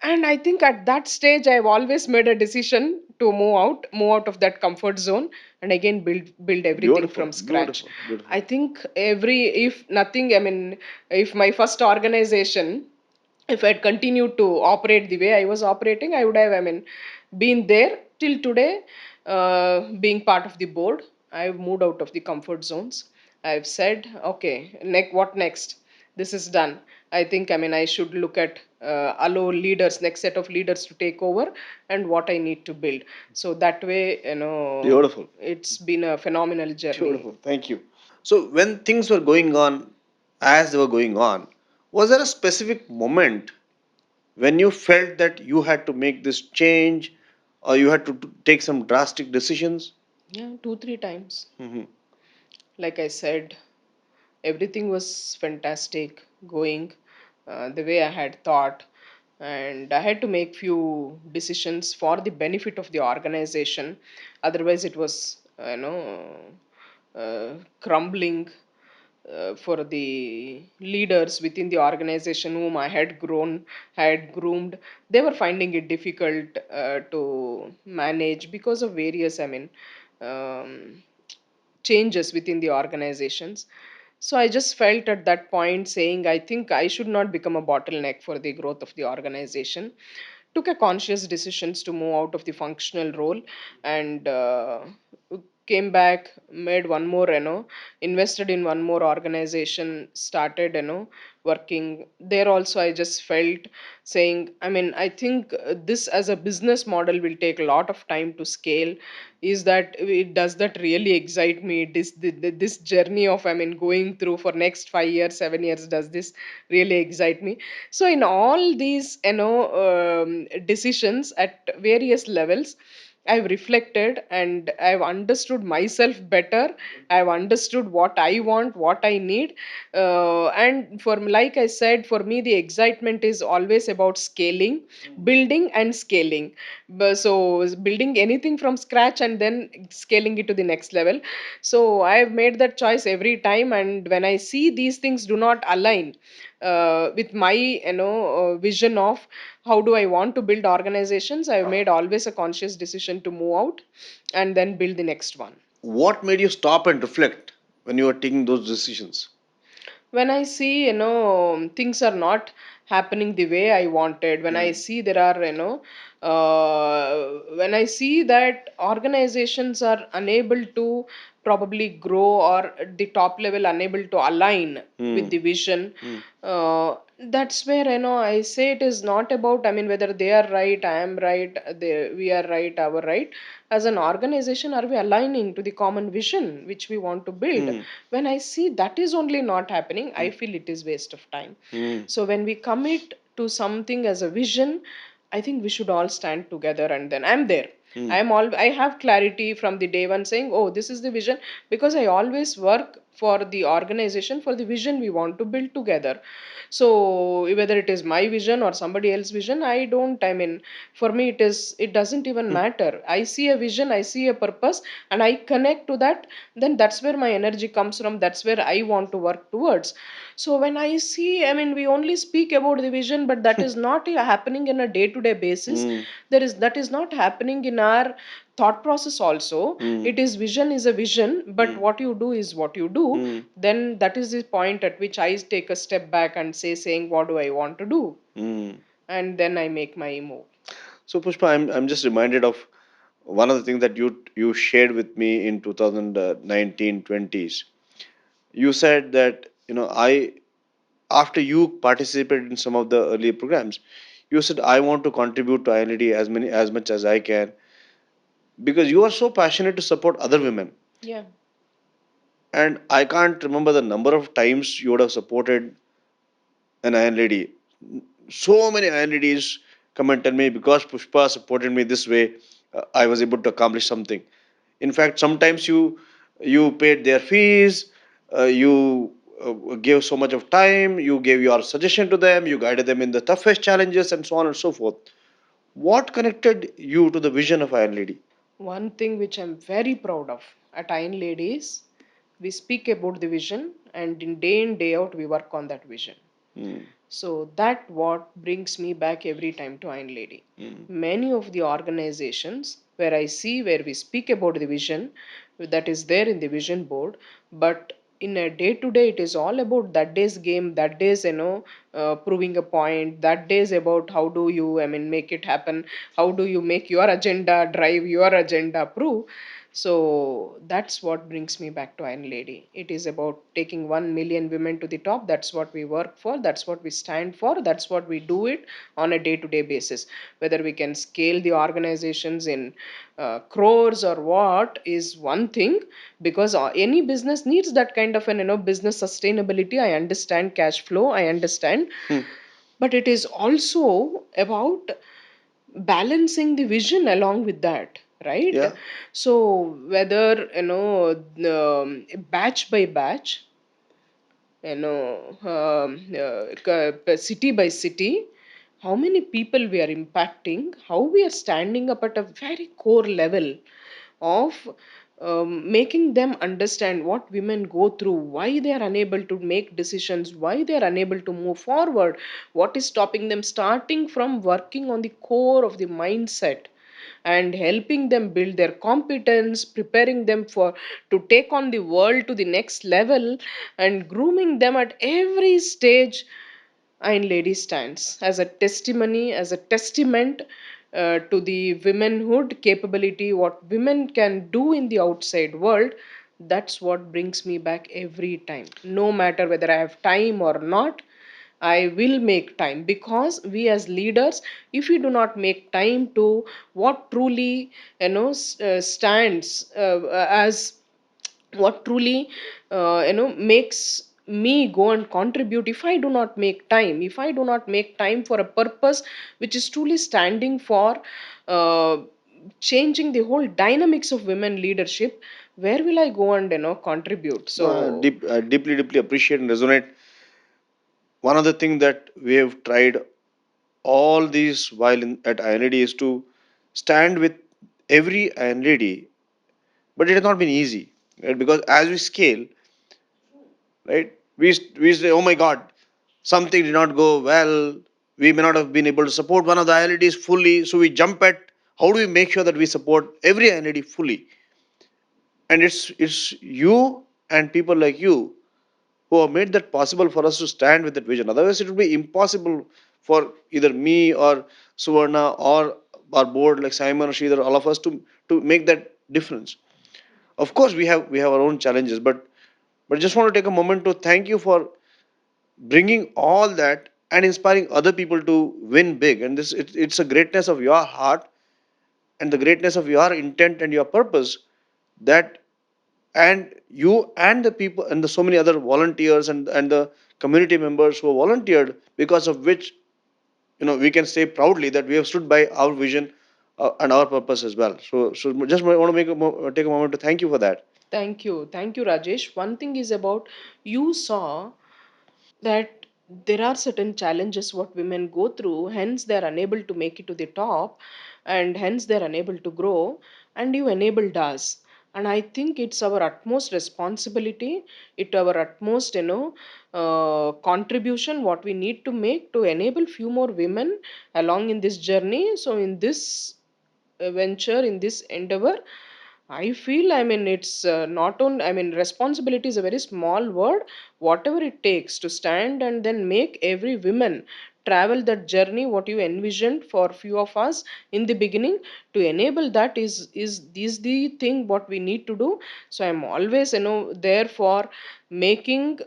And I think at that stage I've always made a decision to move out of that comfort zone, and again build everything Beautiful, from scratch. beautiful, I beautiful. think every if nothing, I mean, if my first organization, if I'd continued to operate the way I was operating, I would have, I mean, been there till today, being part of the board. I've moved out of the comfort zones. I've said, okay, what next? This is done. I think, I mean, I should look at allow leaders, next set of leaders to take over, and what I need to build. So that way, Beautiful, it's been a phenomenal journey. beautiful. Thank you. So when things were going on as they were going on, was there a specific moment when you felt that you had to make this change or you had to take some drastic decisions? Yeah, 2 3 times. Hmm. Like I said, everything was fantastic going the way I had thought, and I had to make few decisions for the benefit of the organization. Otherwise, it was crumbling for the leaders within the organization whom I had grown, had groomed. They were finding it difficult to manage because of various, um, changes within the organizations. So I just felt at that point saying, I think I should not become a bottleneck for the growth of the organization. Took a conscious decisions to move out of the functional role, and came back, made one more, invested in one more organization, started, working there. Also, I just felt saying, I think this as a business model will take a lot of time to scale. Is that it, does that really excite me? This journey of, going through for next 5 years, 7 years, does this really excite me? So in all these, decisions at various levels, I've reflected and I've understood myself better. I've understood what I want, what I need. And for, like I said, for me, the excitement is always about scaling, building, and scaling. So, building anything from scratch and then scaling it to the next level. So, I've made that choice every time. And when I see these things do not align with my, vision of how do I want to build organizations, I've made always a conscious decision to move out and then build the next one. What made you stop and reflect when you were taking those decisions? When I see, things are not happening the way I wanted, when I Mm. see there are, when I see that organizations are unable to probably grow, or at the top level unable to align with Mm. the vision, Mm. that's where, I say it is not about, whether they are right, I am right, we are right, our right. As an organization, are we aligning to the common vision which we want to build? Mm. When I see that is only not happening, I feel it is waste of time. Mm. So when we commit to something as a vision, I think we should all stand together, and then I'm there. Mm. I have clarity from the day one saying, oh, this is the vision, because I always work for the organization, for the vision we want to build together. So whether it is my vision or somebody else's vision, I don't, for me it doesn't even Mm. matter. I see a vision, I see a purpose, and I connect to that. Then that's where my energy comes from, that's where I want to work towards. So when I see, we only speak about the vision, but that is not happening in a day to day basis. Mm. That is not happening in our thought process also. Mm. It is, vision is a vision, but Mm. what you do is what you do. Mm. Then that is the point at which I take a step back and saying, what do I want to do? Mm. And then I make my move. So Pushpa, I'm just reminded of one of the things that you shared with me in 2019 20s. You said that I after you participated in some of the earlier programs, you said I want to contribute to INLD as much as I can because you are so passionate to support other women. Yeah. And I can't remember the number of times you would have supported an iron lady. So many iron ladies come and tell me because Pushpa supported me this way, I was able to accomplish something. In fact, sometimes you paid their fees, you gave so much of time, you gave your suggestion to them, you guided them in the toughest challenges, and so on and so forth. What connected you to the vision of Iron Lady? One thing which I'm very proud of at Iron Ladies, we speak about the vision, and in day out we work on that vision. Mm. So that what brings me back every time to Iron Lady. Mm. Many of the organizations where I see where we speak about the vision that is there in the vision board, but in a day to day it is all about that day's game, that day's, proving a point, that day's about how do you, make it happen, how do you make your agenda drive your agenda prove. So that's what brings me back to Iron Lady. It is about taking 1 million women to the top. That's what we work for. That's what we stand for. That's what we do it on a day to day basis. Whether we can scale the organizations in crores or what is one thing, because any business needs that kind of an, business sustainability. I understand cash flow. I understand. Hmm. but it is also about balancing the vision along with that, right? Yeah. So whether batch by batch, city by city, how many people we are impacting, how we are standing up at a very core level of making them understand what women go through, why they are unable to make decisions, why they are unable to move forward, what is stopping them, starting from working on the core of the mindset and helping them build their competence, preparing them for to take on the world to the next level, and grooming them at every stage. And lady stands as a testimony, as a testament to the womanhood capability, what women can do in the outside world. That's what brings me back every time, no matter whether I have time or not. I will make time, because we as leaders, if we do not make time to what truly stands as what truly makes me go and contribute, if I do not make time, if I do not make time for a purpose which is truly standing for uh, changing the whole dynamics of women leadership, where will I go and contribute? No, I So deeply, deeply appreciate and resonate. One of the things that we have tried all these while at INLD is to stand with every INLD, but it has not been easy, right? Because as we scale, right, we say, oh my God, something did not go well. We may not have been able to support one of the INLDs fully, so we jump at how do we make sure that we support every INLD fully? And it's you and people like you who have made that possible for us to stand with that vision. Otherwise, it would be impossible for either me or Suvarna or our board like Simon or Sridhar, all of us to make that difference. Of course, we have our own challenges, but just want to take a moment to thank you for bringing all that and inspiring other people to win big. And it's a greatness of your heart and the greatness of your intent and your purpose that and you and the people and the so many other volunteers and the community members who have volunteered, because of which we can say proudly that we have stood by our vision and our purpose as well. So just want to take a moment to thank you for that. thank you, Rajesh. One thing is about, you saw that there are certain challenges what women go through, hence they are unable to make it to the top, and hence they are unable to grow, and you enabled us. And I think it's our utmost responsibility, it our utmost contribution what we need to make to enable few more women along in this journey. So in this venture, in this endeavor, I feel, I mean, it's not only, I mean, responsibility is a very small word. Whatever it takes to stand and then make every woman travel that journey, what you envisioned for few of us in the beginning, to enable that is the thing what we need to do. So I'm always, there for making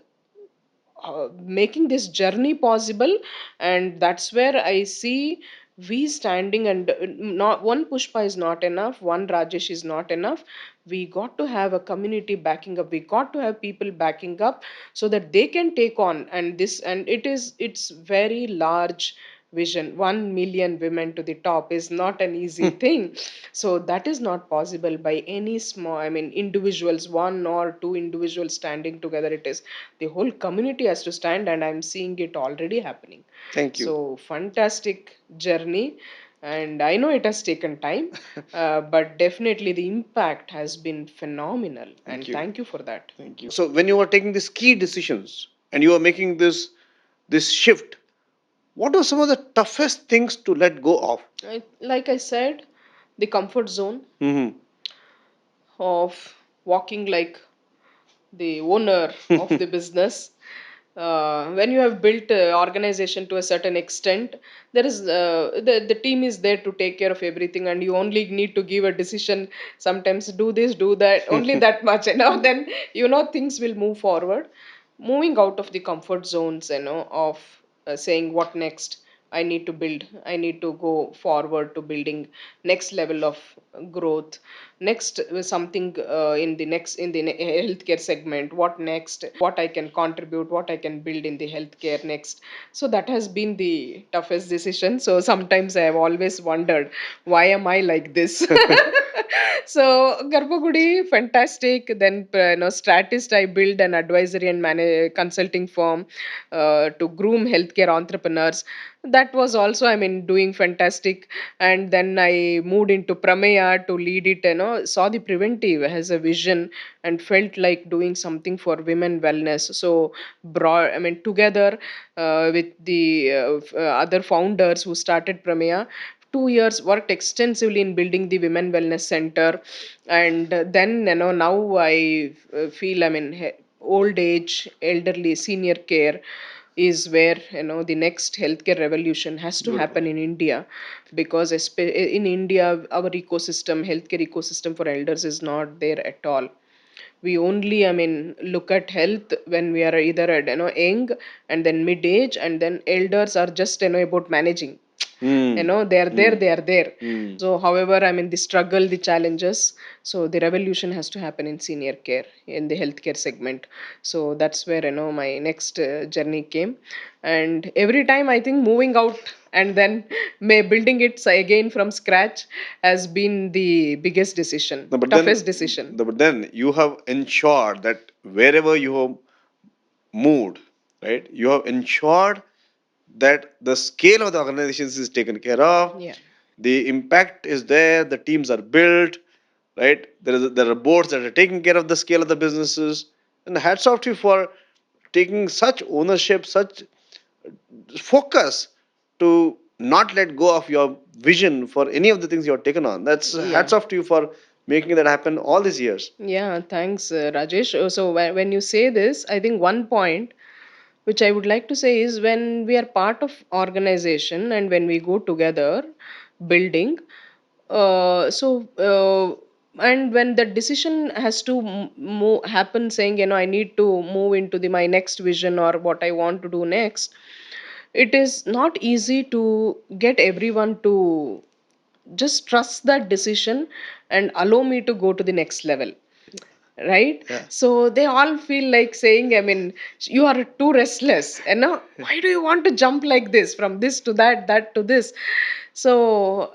making this journey possible. And that's where I see we standing. And not one Pushpa is not enough, one Rajesh is not enough. We got to have a community backing up, we got to have people backing up, so that they can take on. And this, and it's very large vision. 1 million women to the top is not an easy thing. So that is not possible by any small, I mean, individuals, one or two individuals standing together. It is the whole community has to stand, and I'm seeing it already happening. Thank you. So fantastic journey. And I know it has taken time, but definitely the impact has been phenomenal, Thank and you. thank you for that. Thank you. So when you were taking these key decisions and you were making this shift, what are some of the toughest things to let go of? Like I said, the comfort zone Mm-hmm. of walking like the owner of the business. When you have built an organization to a certain extent, there is the team is there to take care of everything, and you only need to give a decision, sometimes do this, do that, only that much, then things will move forward. Moving out of the comfort zones, of saying what next, I need to build, I need to go forward to building next level of growth. Next something in the next in the healthcare segment. What next, what I can contribute, what I can build in the healthcare next. So that has been the toughest decision. So sometimes I have always wondered, why am I like this? So Garbhagudi, fantastic. Then Strategist, I build an advisory and consulting firm to groom healthcare entrepreneurs. That was also, I mean, doing fantastic. And then I moved into Prameya to lead it. Saw the preventive as a vision and felt like doing something for women wellness. So broad, I mean, together with the other founders who started Prameya, 2 years worked extensively in building the women wellness center. And then now I feel, I mean, old age, elderly, senior care is where the next healthcare revolution has to Beautiful. happen in India. Because in India, our ecosystem, healthcare ecosystem for elders is not there at all. We only, I mean, look at health when we are either at young, and then mid age, and then elders are just about managing. They are there, they are there. So however, I mean, the struggle, the challenges. So the revolution has to happen in senior care, in the healthcare segment. So that's where my next journey came. And every time I think moving out and then may building it again from scratch has been the biggest decision, No, but then, toughest decision. no, but then you have ensured that wherever you have moved, right, you have ensured that the scale of the organizations is taken care of, Yeah. the impact is there, the teams are built, right? There are boards that are taking care of the scale of the businesses. And hats off to you for taking such ownership, such focus to not let go of your vision for any of the things you have taken on. That's Yeah. hats off to you for making that happen all these years. Yeah, thanks, Rajesh. So when you say this, I think one point which I would like to say is, when we are part of organization and when we go together building, and when the decision has to move, happen, saying, I need to move into the my next vision or what I want to do next, it is not easy to get everyone to just trust that decision and allow me to go to the next level, right? Yeah. So they all feel like saying, I mean, you are too restless, and now why do you want to jump like this from this to that, that to this? So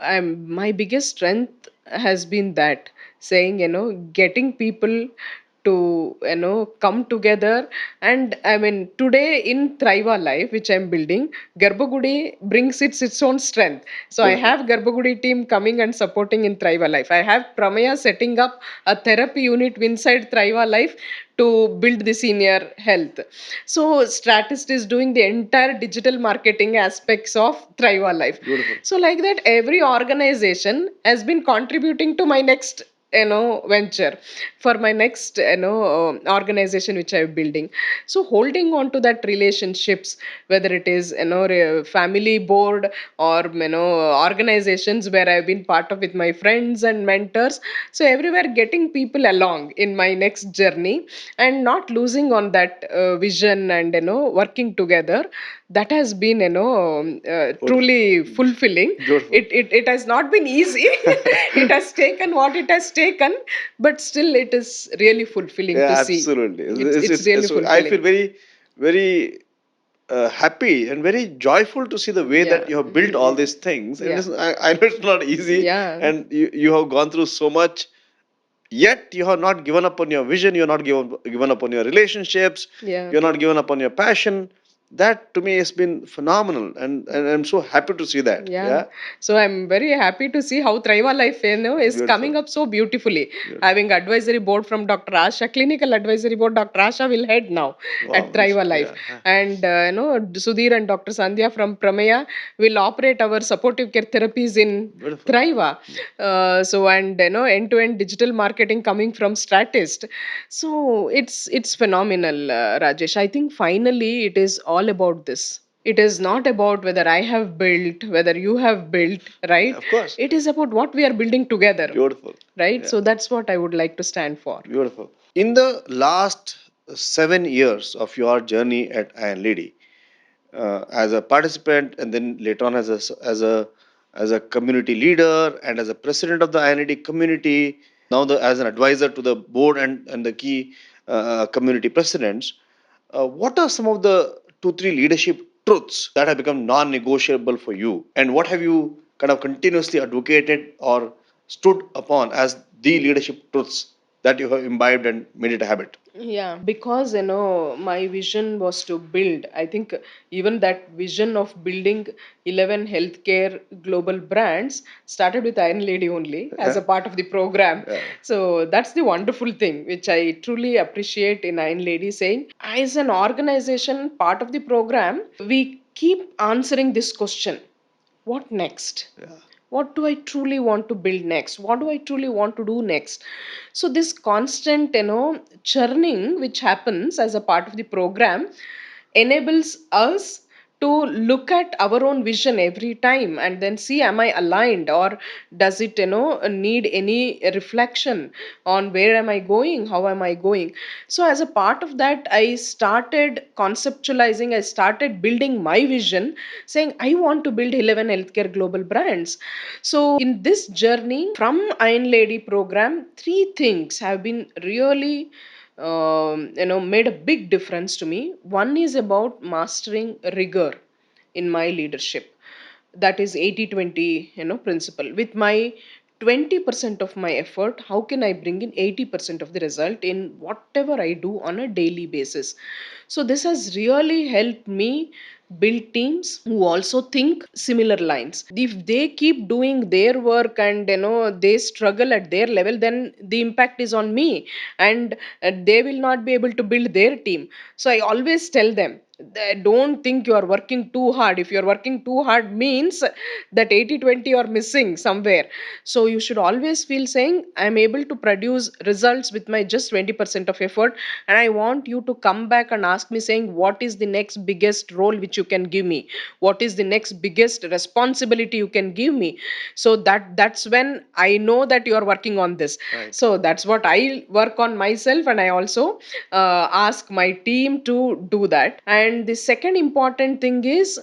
my biggest strength has been that, saying, getting people to come together. And I mean, today in Thriva Life, which I'm building, Garbhagudi brings its own strength. So I Beautiful. have Garbhagudi team coming and supporting in Thriva Life. I have Pramaya setting up a therapy unit inside Thriva Life to build the senior health. So Statist is doing the entire digital marketing aspects of Thriva Life. Beautiful. So like that, every organization has been contributing to my next venture, for my next organization which I'm building. So holding on to that relationships, whether it is family board or organizations where I've been part of with my friends and mentors. So everywhere getting people along in my next journey and not losing on that vision, and working together, that has been truly fulfilling. Beautiful. It has not been easy. It has taken what it has taken, but still it is really fulfilling to Yeah, see. absolutely. It's really So I feel fulfilling. very happy and very joyful to see the way Yeah. that you have built all these things. And Yeah. I know it's not easy, Yeah. and you have gone through so much. Yet you have not given up on your vision. You're not given up on your relationships. Yeah. You're not given up on your passion. That to me has been phenomenal, and I'm so happy to see that. Yeah. Yeah, So I'm very happy to see how Thriva Life is beautiful, coming up so beautifully. beautiful. Having advisory board from Dr. Asha, clinical advisory board, Dr. Asha will head now at Wow, Thriva Life. yeah, And Sudhir and Dr. Sandhya from Prameya will operate our supportive care therapies in beautiful. Thriva. So and end-to-end digital marketing coming from Statist. So it's phenomenal, Rajesh. I think finally it is all about this. It is not about whether I have built, whether you have built, right? Of course, It is about what we are building together, beautiful. right? Yeah, So that's what I would like to stand for. beautiful. In the last 7 years of your journey at Iron Lady, as a participant, and then later on as a community leader and as a president of the INID community. Now as an advisor to the board and the key community presidents. What are some of the two three leadership truths that have become non-negotiable for you, and what have you kind of continuously advocated or stood upon as the leadership truths that you have imbibed and made it a habit? Yeah, because my vision was to build. I think even that vision of building 11 healthcare global brands started with Iron Lady only as a part of the program. Yeah. So that's the wonderful thing, which I truly appreciate in Iron Lady saying, as an organization, part of the program, we keep answering this question: what next? Yeah. What do I truly want to build next? What do I truly want to do next? So this constant churning which happens as a part of the program enables us to look at our own vision every time and then see, am I aligned, or does it need any reflection on where am I going, how am I going? So as a part of that, I started conceptualizing, I started building my vision, saying I want to build 11 healthcare global brands. So in this journey from Iron Lady program, three things have been really made a big difference to me. One is about mastering rigor in my leadership. That is 80/20 principle. With my 20% of my effort, how can I bring in 80% of the result in whatever I do on a daily basis? So this has really helped me build teams who also think similar lines. If they keep doing their work and they struggle at their level, then the impact is on me, and they will not be able to build their team. So I always tell them, don't think you are working too hard. If you are working too hard means that 80/20 are missing somewhere. So you should always feel saying, I am able to produce results with my just 20% of effort, and I want you to come back and ask me saying, what is the next biggest role which you can give me? What is the next biggest responsibility you can give me? So that's when I know that you are working on this. Right. So that's what I work on myself, and I also ask my team to do that. And the second important thing is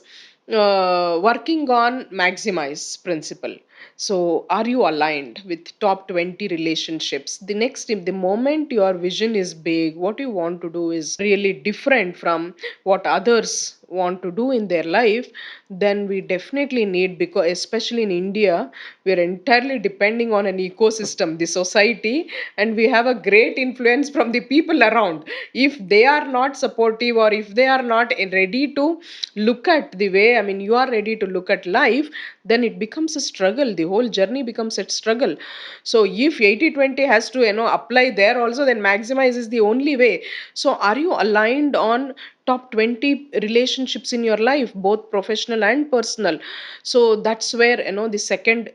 working on maximize principle. So are you aligned with top 20 relationships? The next, the moment your vision is big, what you want to do is really different from what others want to do in their life, then we definitely need, because especially in India, we are entirely depending on an ecosystem, the society, and we have a great influence from the people around. If they are not supportive, or if they are not ready to look at the way, I mean, you are ready to look at life, then it becomes a struggle. The whole journey becomes a struggle. So if 80/20 has to apply there also, then maximize is the only way. So are you aligned on top 20 relationships in your life, both professional and personal? So that's where the second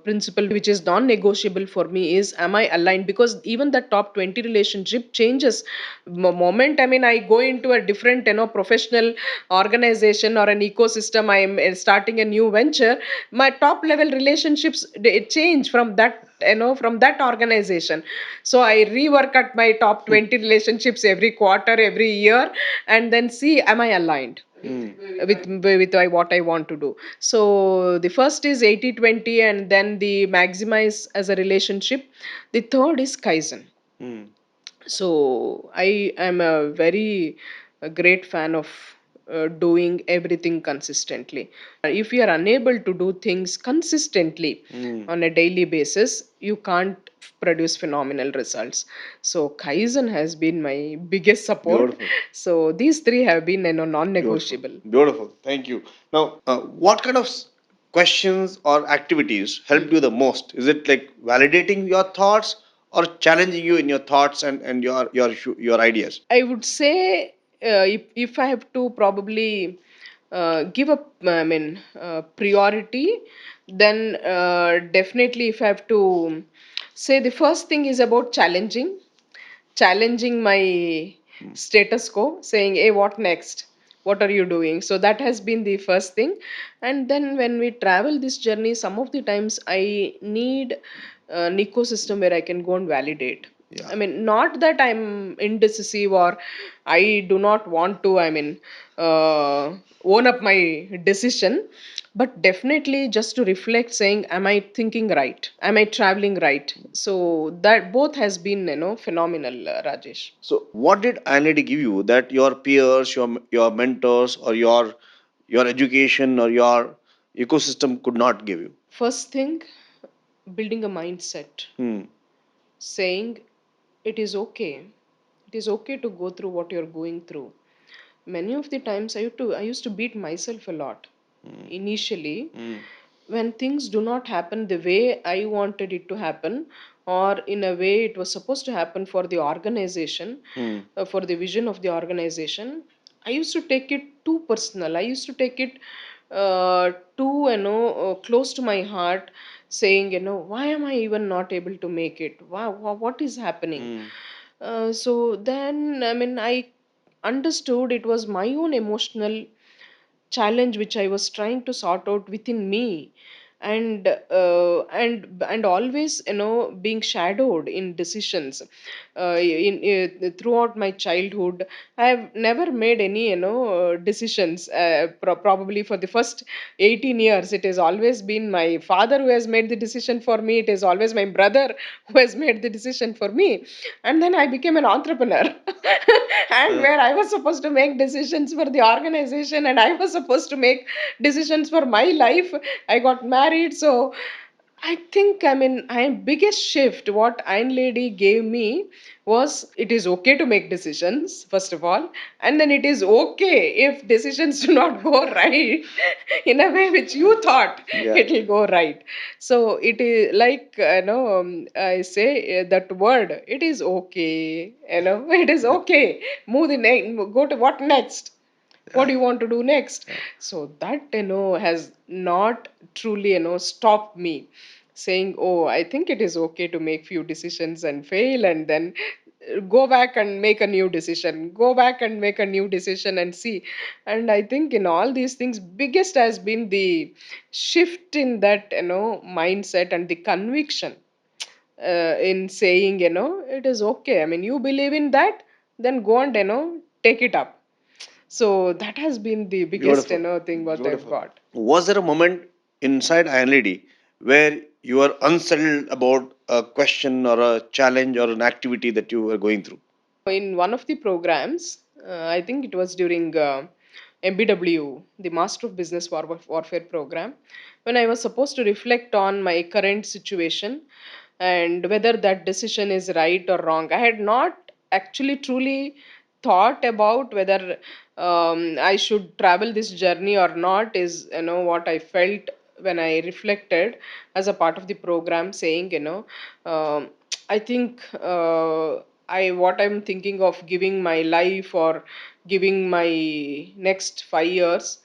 principle which is non-negotiable for me is, am I aligned? Because even the top 20 relationship changes moment, I mean, I go into a different professional organization or an ecosystem, I am starting a new venture, my top level relationships, they change from that, from that organization. So I rework at my top 20 relationships every quarter, every year, and then see, am I aligned with what I want to do? So the first is 80/20, and then the maximize as a relationship. The third is Kaizen. Mm. So I am a great fan of doing everything consistently. If you are unable to do things consistently on a daily basis, you can't produce phenomenal results. So Kaizen has been my biggest support. Beautiful. So these three have been non-negotiable. Beautiful. Beautiful. Thank you. Now, what kind of questions or activities helped you the most? Is it like validating your thoughts or challenging you in your thoughts and your ideas? I would say, if I have to probably give a, I mean, priority, then definitely, if I have to say, the first thing is about challenging my status quo, saying, hey, what next? What are you doing? So that has been the first thing. And then when we travel this journey, some of the times I need an ecosystem where I can go and validate. Yeah. I mean, not that I'm indecisive or I do not want to, own up my decision, but definitely just to reflect saying, am I thinking right? Am I traveling right? So that both has been, phenomenal, Rajesh. So, what did INID give you that your peers, your mentors, or your education or your ecosystem could not give you? First thing, building a mindset, Hmm. saying it is okay. It is okay to go through what you're going through. Many of the times I used to beat myself a lot Hmm. initially Hmm. when things do not happen the way I wanted it to happen, or in a way it was supposed to happen for the organization, Hmm. for the vision of the organization. I used to take it too personal. I used to take it too, close to my heart, saying, why am I even not able to make it? Wow, what is happening? Hmm. So then, I mean, I understood it was my own emotional challenge which I was trying to sort out within me, and always, being shadowed in decisions. Throughout my childhood, I have never made any, decisions. Probably for the first 18 years, it has always been my father who has made the decision for me. It is always my brother who has made the decision for me, and then I became an entrepreneur. And Uh, where I was supposed to make decisions for the organization and I was supposed to make decisions for my life, I got married. So I think, I mean, I biggest shift what Iron Lady gave me was it is okay to make decisions, first of all, and then it is okay if decisions do not go right in a way which you thought yeah. it will go right. So it is like, I say that word, it is okay, it is okay. Move the go to what next? What Yeah. do you want to do next? Yeah. So that, has not truly, stopped me saying, oh, I think it is okay to make few decisions and fail, and then go back and make a new decision, go back and make a new decision and see. And I think in all these things, biggest has been the shift in that, mindset and the conviction, in saying, it is okay. I mean, you believe in that, then go and, take it up. So that has been the biggest, Beautiful. thing what I've Beautiful. got. Was there a moment inside INLD where you were unsettled about a question or a challenge or an activity that you were going through? In one of the programs, I think it was during MBW, the Master of Business Warfare program, when I was supposed to reflect on my current situation and whether that decision is right or wrong. I had not actually truly thought about whether I should travel this journey or not, is, what I felt when I reflected as a part of the program, saying, I think, I what I'm thinking of giving my life or giving my next 5 years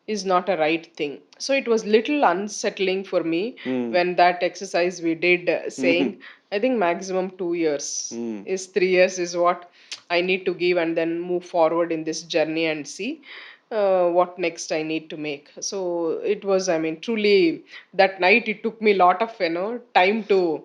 is not a right thing. So it was little unsettling for me Hmm. when that exercise we did, saying, I think maximum 2 years Hmm. is 3 years is what I need to give, and then move forward in this journey and see what next I need to make. So it was, I mean, truly that night it took me a lot of, time to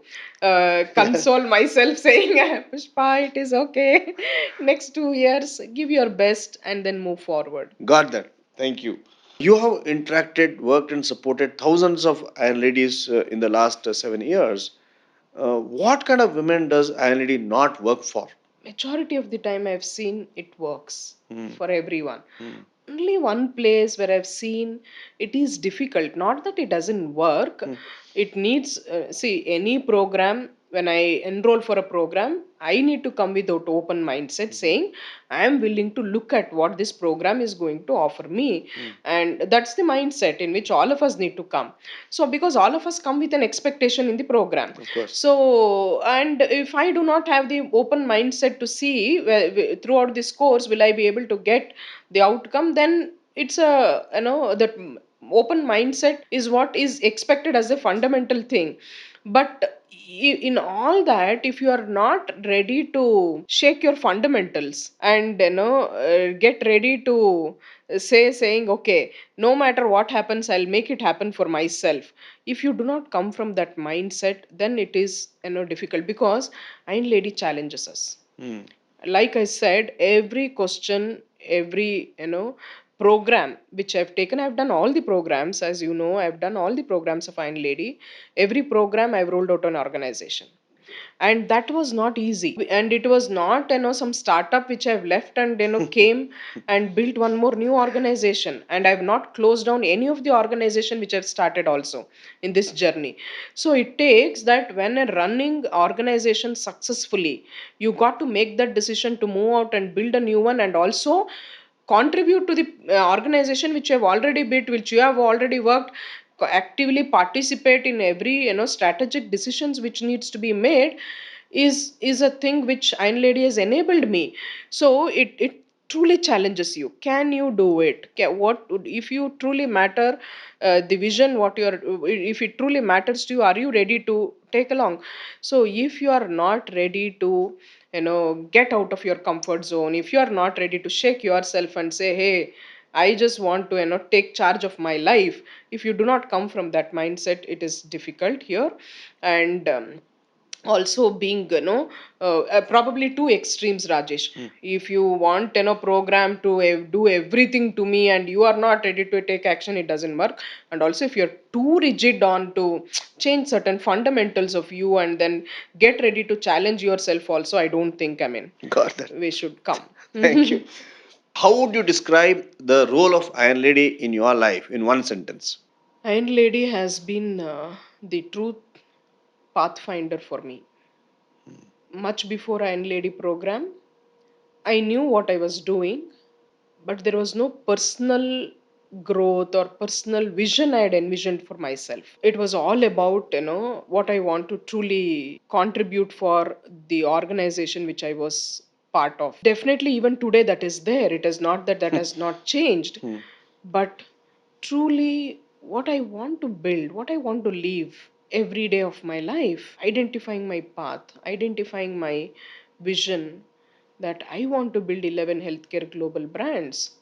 console myself, saying, Pushpa, it is okay. Next 2 years, give your best and then move forward. Got that. Thank you. You have interacted, worked, and supported thousands of Iron Ladies in the last 7 years. What kind of women does Iron Lady not work for? Majority of the time I've seen it works Hmm. for everyone. Hmm. Only one place where I've seen it is difficult, not that it doesn't work. Hmm. It needs, see, any program, when I enroll for a program, I need to come with that open mindset, saying I am willing to look at what this program is going to offer me. Hmm. And that's the mindset in which all of us need to come. So because all of us come with an expectation in the program, Of course. so, and if I do not have the open mindset to see throughout this course will I be able to get the outcome, then it's a, open mindset is what is expected as a fundamental thing. But in all that, if you are not ready to shake your fundamentals and get ready to saying, okay, no matter what happens, I'll make it happen for myself. If you do not come from that mindset, then it is difficult, because Iron Lady challenges us. Hmm. Like I said, every question, every program which I've taken, I've done all the programs, as you know, I've done all the programs of Iron Lady. Every program I've rolled out an organization, and that was not easy. And it was not some startup which I've left and came and built one more new organization. And I've not closed down any of the organization which I've started also in this journey. So it takes that when a running organization successfully, you got to make that decision to move out and build a new one, and also contribute to the organization which you have already built, which you have already worked, actively participate in every strategic decisions which needs to be made, is a thing which Iron Lady has enabled me. So it truly challenges you. Can you do it? What if you truly matter, the vision, what you're, if it truly matters to you, are you ready to take along? So if you are not ready to get out of your comfort zone, if you are not ready to shake yourself and say, hey, I just want to take charge of my life, if you do not come from that mindset, it is difficult here. And also being probably two extremes, Rajesh. If you want program to do everything to me and you are not ready to take action, it doesn't work. And also if you're too rigid on to change certain fundamentals of you and then get ready to challenge yourself also, I don't think, I mean, Got that. we should come. Thank you. How would you describe the role of Iron Lady in your life in one sentence? Iron Lady has been the truth pathfinder for me. Much before Iron Lady program, I knew what I was doing, but there was no personal growth or personal vision I had envisioned for myself. It was all about what I want to truly contribute for the organization which I was part of. Definitely, even today, that is there. It is not that that has not changed, but truly what I want to build, what I want to live every day of my life, identifying my path, identifying my vision, that I want to build 11 healthcare global brands,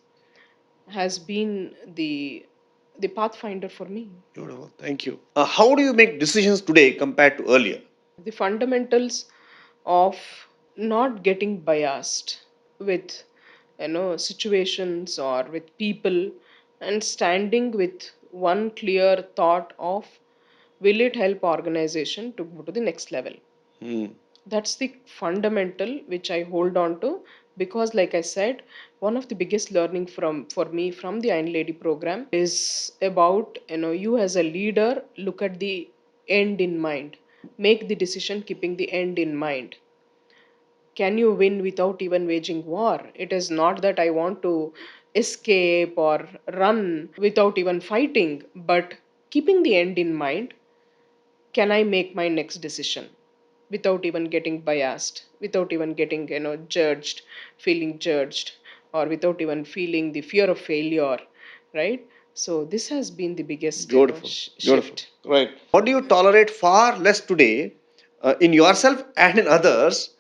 has been the pathfinder for me. Beautiful. Thank you. How do you make decisions today compared to earlier? The fundamentals of not getting biased with situations or with people, and standing with one clear thought of, will it help organization to go to the next level? Hmm. That's the fundamental which I hold on to, because like I said, one of the biggest learning from for me from the Iron Lady program is about you as a leader, look at the end in mind, make the decision keeping the end in mind. Can you win without even waging war? It is not that I want to escape or run without even fighting, but keeping the end in mind, can I make my next decision without even getting biased, without even getting judged, feeling judged, or without even feeling the fear of failure, right? So this has been the biggest Beautiful. Beautiful. shift. Right. What do you tolerate far less today in yourself and in others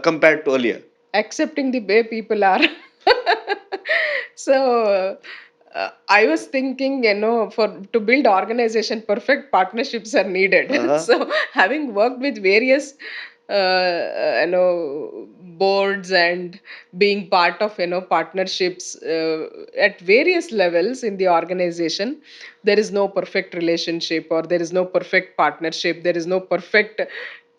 compared to earlier? Accepting the way people are. So I was thinking, for to build organization, perfect partnerships are needed. Uh-huh. So having worked with various boards and being part of partnerships at various levels in the organization, there is no perfect relationship, or there is no perfect partnership, there is no perfect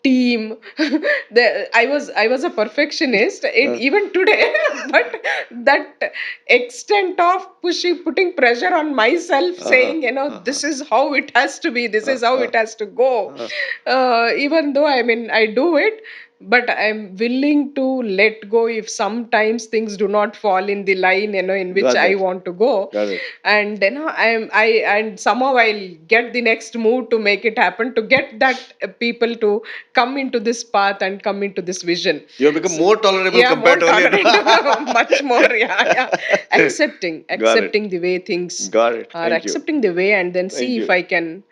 team. I was a perfectionist even today, but that extent of putting pressure on myself, saying this is how it has to be, this is how it has to go. Even though I mean I do it, but I'm willing to let go if sometimes things do not fall in the line in which Got I that. want to go. Got it. And and somehow I'll get the next move to make it happen, to get that people to come into this path and come into this vision. You have become So, more tolerable yeah, more compared to earlier. tolerant. Much more, yeah. Accepting Got it. the way things Got it. are, Thank you. accepting the way, and then Thank see if you. I can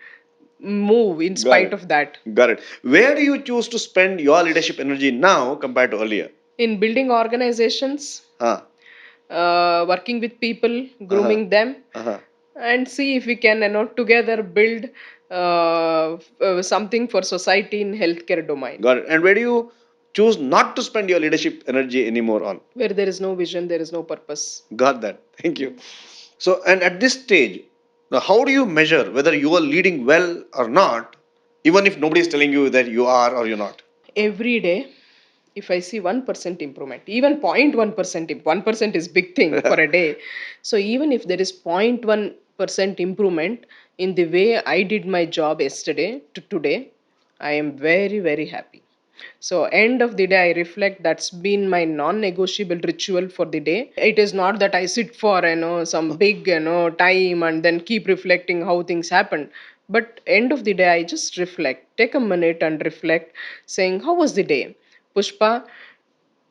move in Got spite it. of that. Got it. Where do you choose to spend your leadership energy now compared to earlier? In building organizations, Huh. working with people, Uh-huh. grooming them, Uh-huh. and see if we can, together build something for society in healthcare domain. Got it. And where do you choose not to spend your leadership energy anymore on? Where there is no vision, there is no purpose. Got that. Thank you. So, and at this stage, now how do you measure whether you are leading well or not, even if nobody is telling you that you are or you're not? Every day, if I see 1% improvement, even 0.1%, 1% is big thing for a day. So even if there is 0.1% improvement in the way I did my job yesterday to today, I am very, very happy. So end of the day, I reflect. That's been my non-negotiable ritual for the day. It is not that I sit for some big time and then keep reflecting how things happen. But end of the day, I just reflect. Take a minute and reflect, saying how was the day, Pushpa?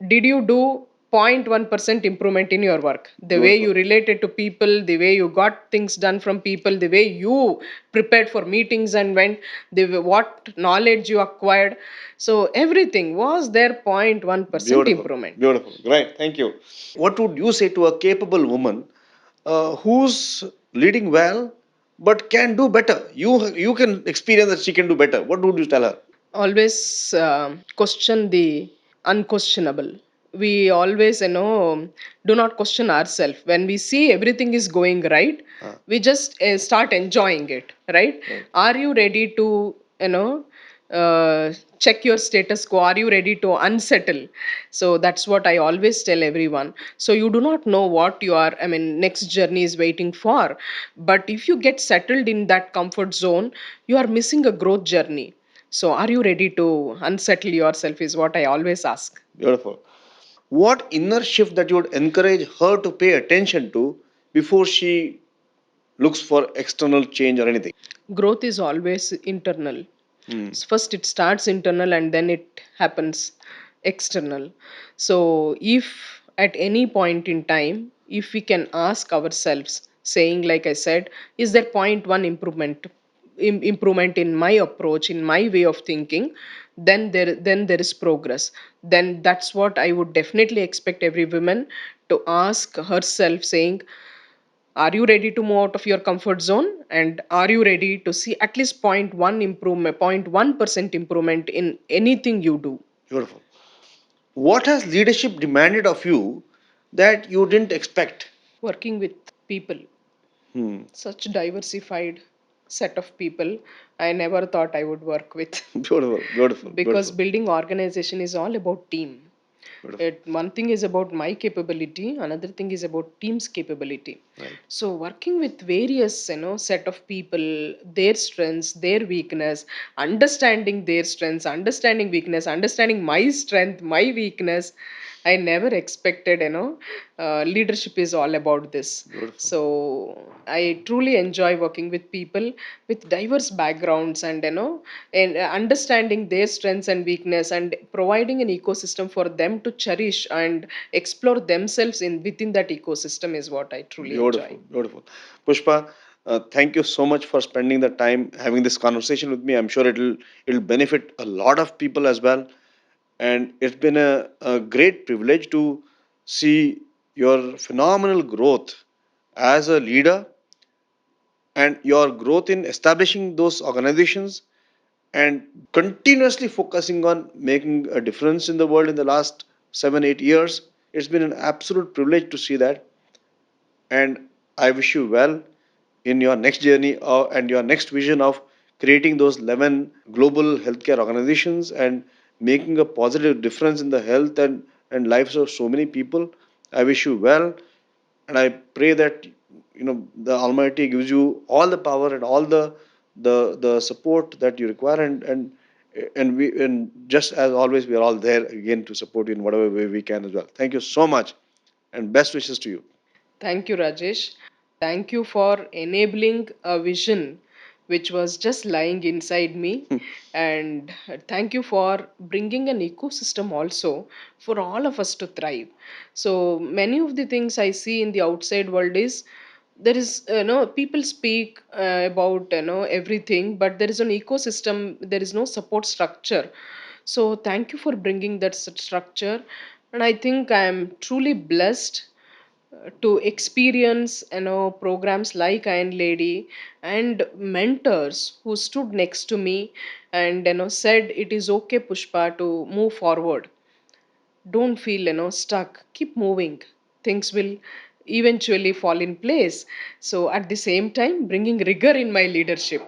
Did you do 0.1% improvement in your work? The way Beautiful. you related to people, the way you got things done from people, the way you prepared for meetings and went, what knowledge you acquired. So everything was there 0.1% Beautiful. improvement. Beautiful. Great. Thank you. What would you say to a capable woman who's leading well but can do better? You can experience that she can do better. What would you tell her? Always question the unquestionable. We always do not question ourselves. When we see everything is going right, Ah, we just start enjoying it, right? right. Are you ready to you know check your status quo? Are you ready to unsettle? So that's what I always tell everyone. So you do not know what you are, I mean, next journey is waiting for. But if you get settled in that comfort zone, you are missing a growth journey. So, are you ready to unsettle yourself? Is what I always ask. Beautiful. What inner shift that you would encourage her to pay attention to before she looks for external change or anything? Growth is always internal. Hmm. So first, it starts internal and then it happens external. So, if at any point in time, if we can ask ourselves, saying, like I said, is there point one improvement in my approach, in my way of thinking, then there is progress. Then that's what I would definitely expect every woman to ask herself, saying, are you ready to move out of your comfort zone? And are you ready to see at least point one improvement, 0.1% improvement in anything you do? Beautiful. What has leadership demanded of you that you didn't expect? Working with people, Hmm. such diversified set of people, I never thought I would work with. Beautiful, beautiful, Because beautiful, building organization is all about team. beautiful. One thing is about my capability, another thing is about team's capability. Right. So working with various set of people, their strengths, their weakness, understanding their strengths, understanding weakness, understanding my strength, my weakness, I never expected, leadership is all about this. Beautiful. So I truly enjoy working with people with diverse backgrounds, and understanding their strengths and weakness, and providing an ecosystem for them to cherish and explore themselves in within that ecosystem is what I truly enjoy. Beautiful, beautiful. Pushpa, thank you so much for spending the time having this conversation with me. I'm sure it'll benefit a lot of people as well. And it's been a great privilege to see your phenomenal growth as a leader and your growth in establishing those organizations and continuously focusing on making a difference in the world in the last 7 8 years. It's been an absolute privilege to see that, and I wish you well in your next journey and your next vision of creating those 11 global healthcare organizations and making a positive difference in the health and lives of so many people. I wish you well, and I pray that the Almighty gives you all the power and all the support that you require, and just as always, we are all there again to support you in whatever way we can as well. Thank you so much, and best wishes to you. Thank you, Rajesh. Thank you for enabling a vision which was just lying inside me. And thank you for bringing an ecosystem also for all of us to thrive. So, many of the things I see in the outside world is there is people speak about everything, but there is an ecosystem, there is no support structure. So thank you for bringing that structure. And I think I am truly blessed to experience programs like Iron Lady, and mentors who stood next to me and said it is okay, Pushpa, to move forward. Don't feel stuck, keep moving, things will eventually fall in place. So at the same time bringing rigor in my leadership,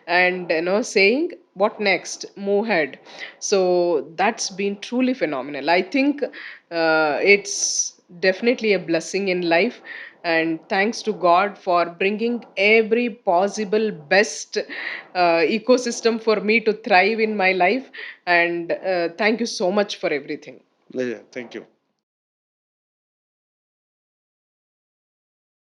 and saying what next, move ahead. So that's been truly phenomenal. I think it's definitely a blessing in life, and thanks to God for bringing every possible best ecosystem for me to thrive in my life. And thank you so much for everything. Yeah, thank you.